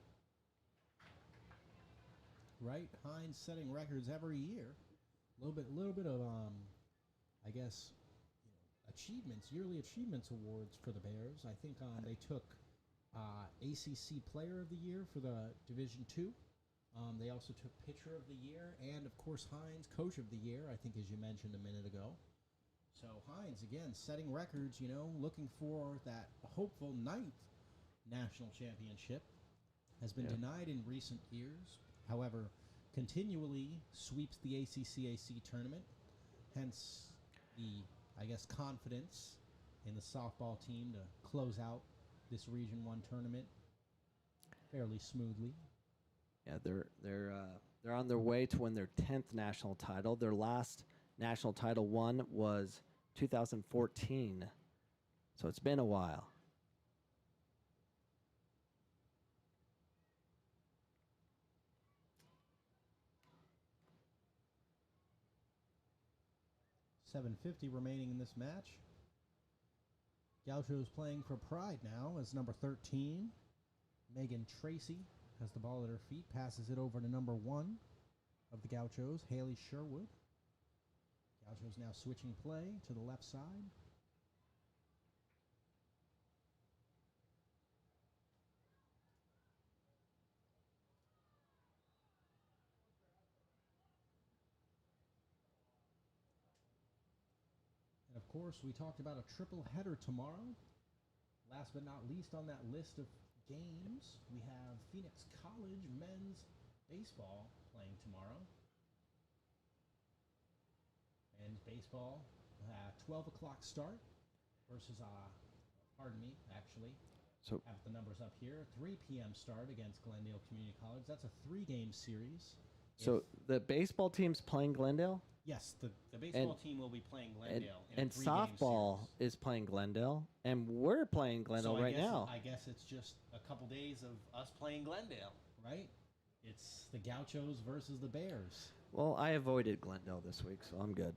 Right, Hines setting records every year. A little bit of I guess, yearly achievements awards for the Bears. I think they took ACC Player of the Year for the Division II. They also took Pitcher of the Year, and of course Hines Coach of the Year, I think, as you mentioned a minute ago. So Hines, again, setting records, looking for that hopeful 9th national championship. Has been denied in recent years. However, continually sweeps the ACCAC tournament. Hence the, I guess, confidence in the softball team to close out this Region 1 tournament fairly smoothly. Yeah, they're on their way to win their 10th national title. Their last national title won was 2014. So it's been a while. .750 remaining in this match. Gaucho's playing for pride now as number 13. Megan Tracy has the ball at her feet, passes it over to number 1 of the Gauchos, Haley Sherwood. Gauchos now switching play to the left side. And of course, we talked about a triple header tomorrow. Last but not least on that list of games, we have Phoenix College men's baseball playing tomorrow. Men's baseball, 12 o'clock start versus, So have the numbers up here. 3 p.m. start against Glendale Community College. That's a 3-game series. So the baseball team's playing Glendale? Yes, the baseball team will be playing Glendale. And softball is playing Glendale, and we're playing Glendale now. I guess it's just a couple days of us playing Glendale. Right? It's the Gauchos versus the Bears. Well, I avoided Glendale this week, so I'm good.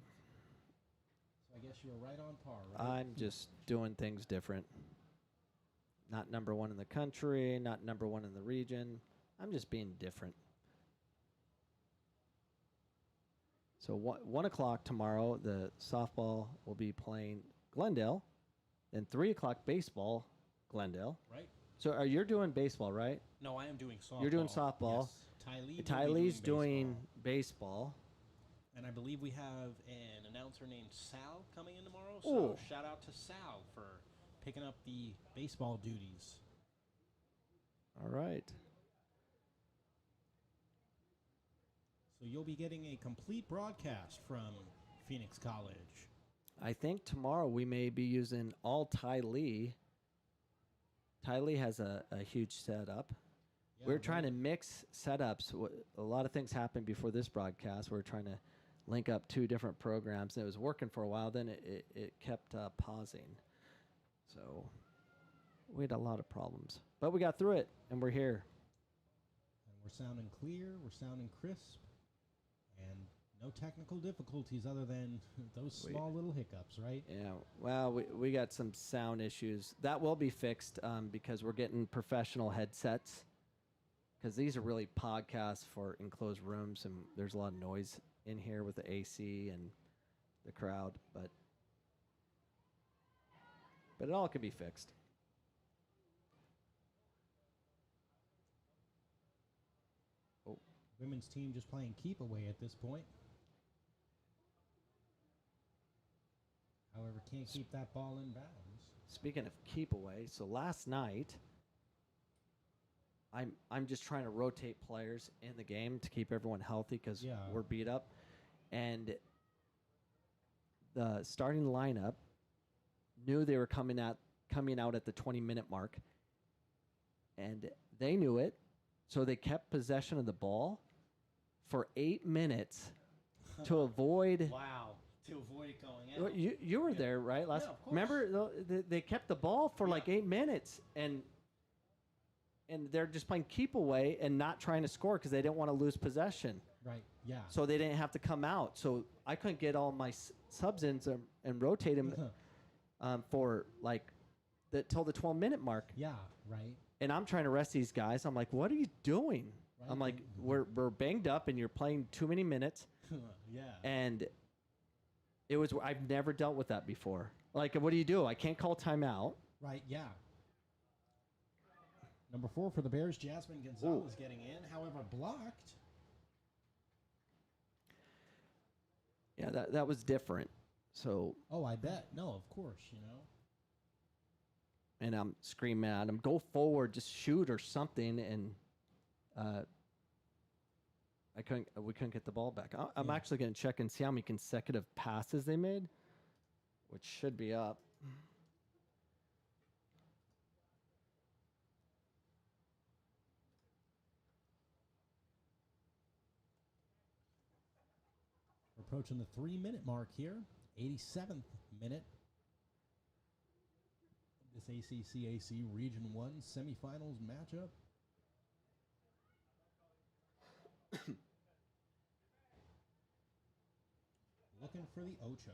So I guess you were right on par, right? I'm just doing things different. Not number one in the country, not number one in the region. I'm just being different. So 1 o'clock tomorrow, the softball will be playing Glendale. Then 3 o'clock baseball, Glendale. Right. So you're doing baseball, right? No, I am doing softball. You're doing softball. Yes. Ty Lee's doing baseball. And I believe we have an announcer named Sal coming in tomorrow. So Ooh. Shout out to Sal for picking up the baseball duties. All right. So you'll be getting a complete broadcast from Phoenix College. I think tomorrow we may be using all Ty Lee. Ty Lee has a huge setup. Yeah, We're trying to mix setups. A lot of things happened before this broadcast. We're trying to link up 2 different programs. And it was working for a while. Then it kept pausing. So we had a lot of problems, but we got through it, and we're here. And we're sounding clear, we're sounding crisp, and no technical difficulties other than those small little hiccups, right? Yeah, well, we got some sound issues. That will be fixed because we're getting professional headsets, because these are really podcasts for enclosed rooms, and there's a lot of noise in here with the AC and the crowd, but it all can be fixed. Women's team just playing keep away at this point. However, can't keep that ball in bounds. Speaking of keep away, so last night, I'm just trying to rotate players in the game to keep everyone healthy because we're beat up, and the starting lineup knew they were coming out at the 20-minute mark, and they knew it, so they kept possession of the ball for 8 minutes to avoid. Wow. To avoid it going out. You were there, right? Yeah, of course. Remember, they kept the ball for like 8 minutes, and they're just playing keep away and not trying to score because they didn't want to lose possession. Right, yeah. So they didn't have to come out. So I couldn't get all my subs in and rotate them for like till the 12-minute mark. Yeah, right. And I'm trying to rest these guys. I'm like, what are you doing? Right. I'm like, we're banged up and you're playing too many minutes. Yeah. And I've never dealt with that before. Like, what do? I can't call timeout. Right, yeah. Number 4 for the Bears, Jasmine Gonzalez getting in, however, blocked. Yeah, that was different. So. Oh, I bet. No, of course, And I'm screaming at him, go forward, just shoot or something. And we couldn't get the ball back. I'm actually going to check and see how many consecutive passes they made, which should be up. We're approaching the 3-minute mark here. 87th minute. This ACCAC Region 1 semifinals matchup. Looking for the Ocho.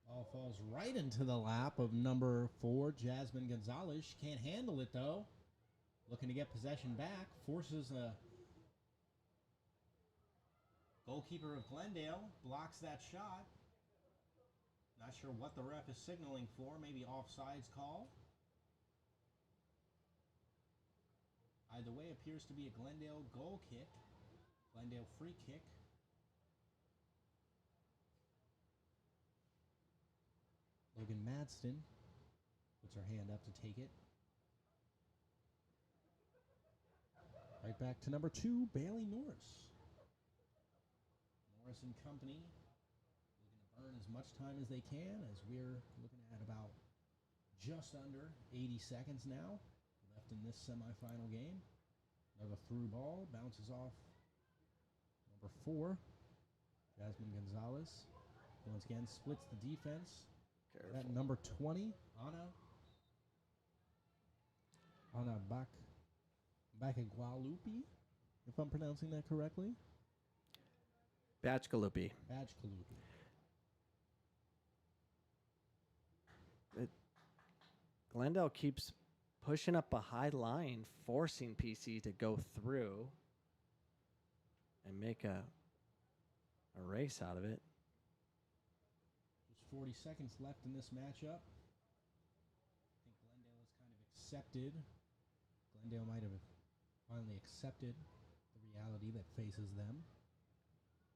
Ball falls right into the lap of number 4, Jasmine Gonzalez. She can't handle it, though. Looking to get possession back. Forces a goalkeeper of Glendale. Blocks that shot. Not sure what the ref is signaling for. Maybe offsides call. Either way, appears to be a Glendale goal kick. Glendale free kick. Logan Madston puts her hand up to take it. Right back to number 2, Bailey Norris. Norris and company looking to burn as much time as they can, as we're looking at about just under 80 seconds now left in this semifinal game. Another through ball bounces off number 4, Jasmine Gonzalez. Once again, splits the defense. Careful. That number 20, Anna Bakagualupi, if I'm pronouncing that correctly. Bachkalupi. Glendale keeps pushing up a high line, forcing PC to go through and make a race out of it. 40 seconds left in this matchup. I think Glendale has kind of accepted. Glendale might have finally accepted the reality that faces them.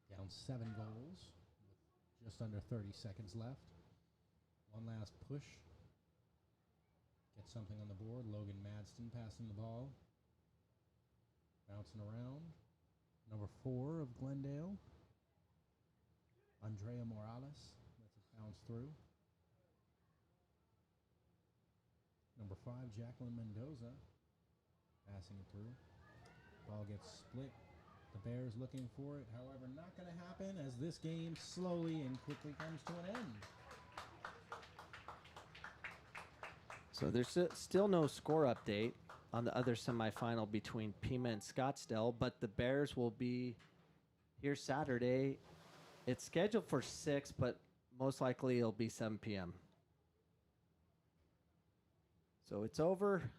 Down 7 goals with just under 30 seconds left. One last push. Get something on the board. Logan Madston passing the ball. Bouncing around. Number 4 of Glendale. Andrea Morales lets it bounce through. Number 5, Jacqueline Mendoza, passing it through. Ball gets split. The Bears looking for it. However, not going to happen as this game slowly and quickly comes to an end. So there's still no score update on the other semifinal between Pima and Scottsdale, but the Bears will be here Saturday. It's scheduled for 6, but most likely it'll be 7 p.m. So it's over.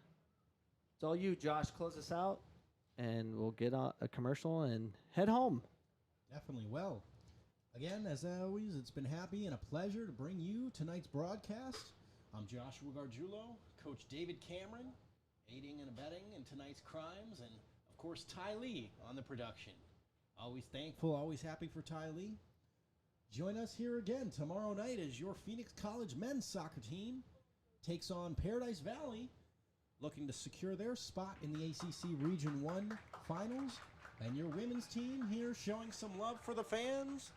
It's all you, Josh. Close us out, and we'll get a commercial and head home. Definitely. Well, again, as always, it's been happy and a pleasure to bring you tonight's broadcast. I'm Joshua Gargiulo, Coach David Cameron, aiding and abetting in tonight's crimes, and, of course, Ty Lee on the production. Always thankful, always happy for Ty Lee. Join us here again tomorrow night as your Phoenix College men's soccer team takes on Paradise Valley, looking to secure their spot in the ACC Region 1 finals. And your women's team here showing some love for the fans.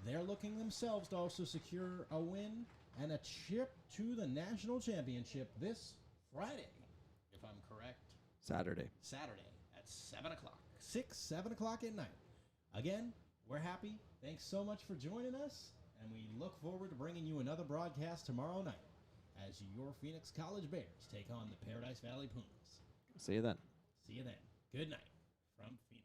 They're looking themselves to also secure a win and a trip to the national championship this Friday, if I'm correct. Saturday At 7 o'clock. 7 o'clock at night. Again, we're happy. Thanks so much for joining us, and we look forward to bringing you another broadcast tomorrow night as your Phoenix College Bears take on the Paradise Valley Pumas. See you then. See you then. Good night from Phoenix.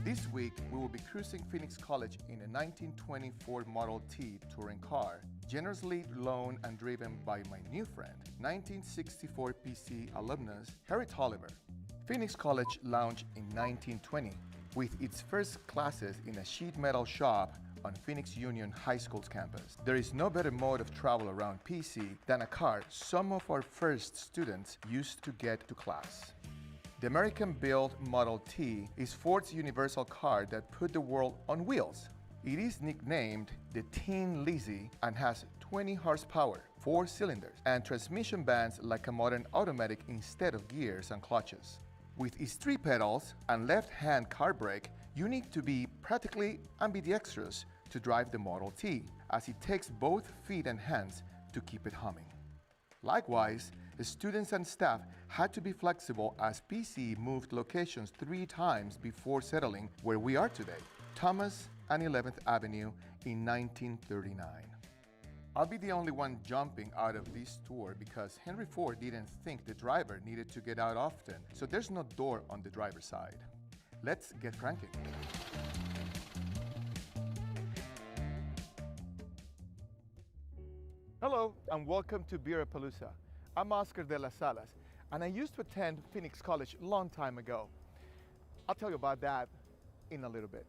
This week, we will be cruising Phoenix College in a 1924 Model T touring car, generously loaned and driven by my new friend, 1964 PC alumnus Harry Tolliver. Phoenix College launched in 1920 with its first classes in a sheet metal shop on Phoenix Union High School's campus. There is no better mode of travel around PC than a car some of our first students used to get to class. The American-built Model T is Ford's universal car that put the world on wheels. It is nicknamed the Tin Lizzie and has 20 horsepower, 4 cylinders, and transmission bands like a modern automatic instead of gears and clutches. With its 3 pedals and left-hand car brake, you need to be practically ambidextrous to drive the Model T, as it takes both feet and hands to keep it humming. Likewise, the students and staff had to be flexible as PC moved locations 3 times before settling where we are today, Thomas and 11th Avenue in 1939. I'll be the only one jumping out of this tour because Henry Ford didn't think the driver needed to get out often, so there's no door on the driver's side. Let's get cranking. Hello and welcome to Beerapalooza. I'm Oscar de las Salas, and I used to attend Phoenix College a long time ago. I'll tell you about that in a little bit.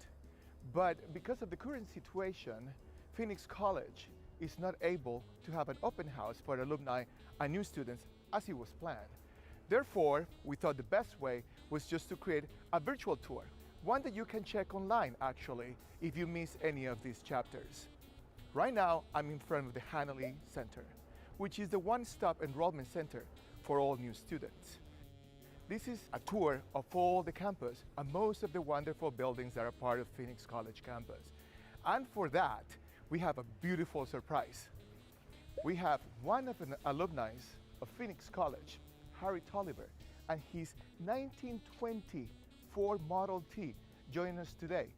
But because of the current situation, Phoenix College is not able to have an open house for alumni and new students as it was planned. Therefore, we thought the best way was just to create a virtual tour, one that you can check online actually if you miss any of these chapters. Right now, I'm in front of the Hanley Center, which is the one-stop enrollment center for all new students. This is a tour of all the campus and most of the wonderful buildings that are part of Phoenix College campus. And for that, we have a beautiful surprise. We have one of the alumni of Phoenix College, Harry Tolliver, and his 1920 Ford Model T joining us today.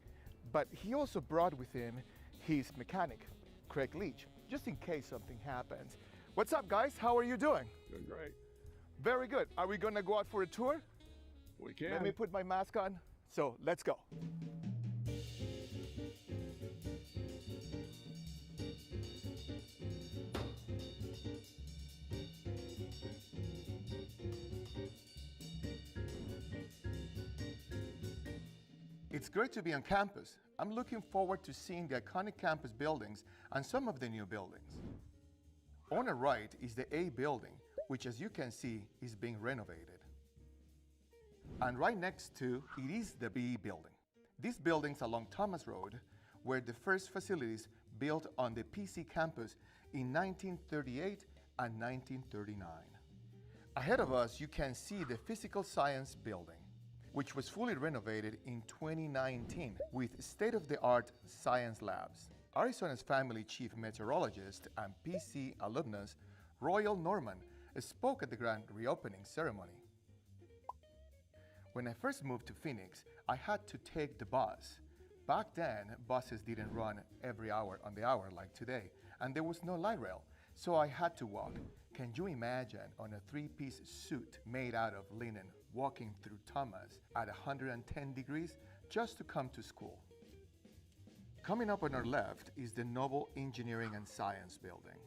But he also brought with him his mechanic, Craig Leach, just in case something happens. What's up, guys? How are you doing? Doing great. Very good. Are we gonna go out for a tour? We can. Let me put my mask on. So let's go. It's great to be on campus. I'm looking forward to seeing the iconic campus buildings and some of the new buildings. On our right is the A building, which as you can see is being renovated. And right next to it is the B building. These buildings along Thomas Road were the first facilities built on the PC campus in 1938 and 1939. Ahead of us, you can see the Physical Science Building, which was fully renovated in 2019 with state-of-the-art science labs. Arizona's family chief meteorologist and PC alumnus, Royal Norman, spoke at the grand reopening ceremony. When I first moved to Phoenix, I had to take the bus. Back then, buses didn't run every hour on the hour like today, and there was no light rail, so I had to walk. Can you imagine on a three-piece suit made out of linen walking through Thomas at 110 degrees just to come to school? Coming up on our left is the Noble Engineering and Science Building.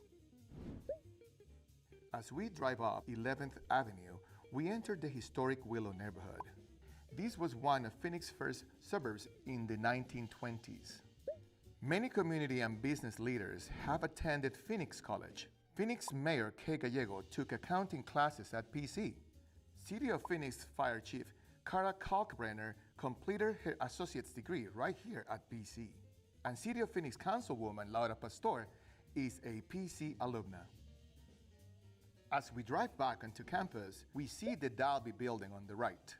As we drive up 11th Avenue, we entered the historic Willow neighborhood. This was one of Phoenix's first suburbs in the 1920s. Many community and business leaders have attended Phoenix College. Phoenix Mayor Kay Gallego took accounting classes at PC. City of Phoenix Fire Chief Cara Kalkbrenner completed her associate's degree right here at PC. And City of Phoenix Councilwoman Laura Pastor is a PC alumna. As we drive back onto campus, we see the Dalby building on the right.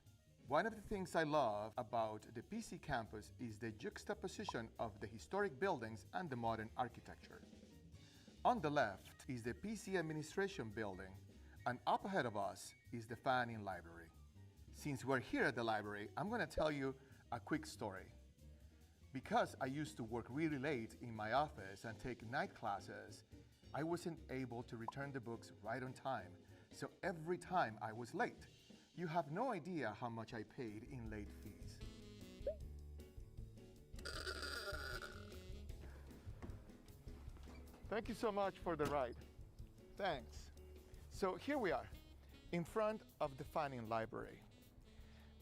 One of the things I love about the PC campus is the juxtaposition of the historic buildings and the modern architecture. On the left is the PC Administration Building, and up ahead of us is the Fanning Library. Since we're here at the library, I'm going to tell you a quick story. Because I used to work really late in my office and take night classes, I wasn't able to return the books right on time. So every time I was late, you have no idea how much I paid in late fees. Thank you so much for the ride. Thanks. So here we are, in front of the Fanning Library.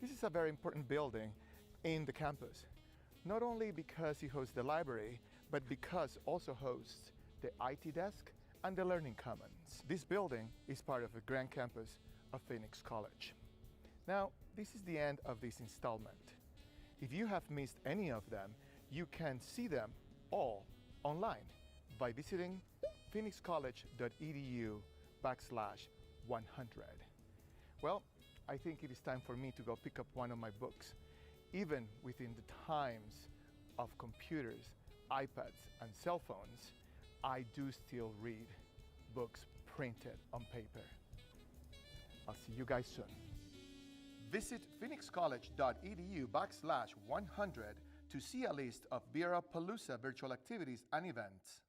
This is a very important building in the campus, not only because it hosts the library, but because also hosts the IT desk and the Learning Commons. This building is part of the grand campus of Phoenix College. Now, this is the end of this installment. If you have missed any of them, you can see them all online by visiting phoenixcollege.edu/100. Well, I think it is time for me to go pick up one of my books. Even within the times of computers, iPads, and cell phones, I do still read books printed on paper. I'll see you guys soon. Visit phoenixcollege.edu/100 to see a list of Beer Palooza virtual activities and events.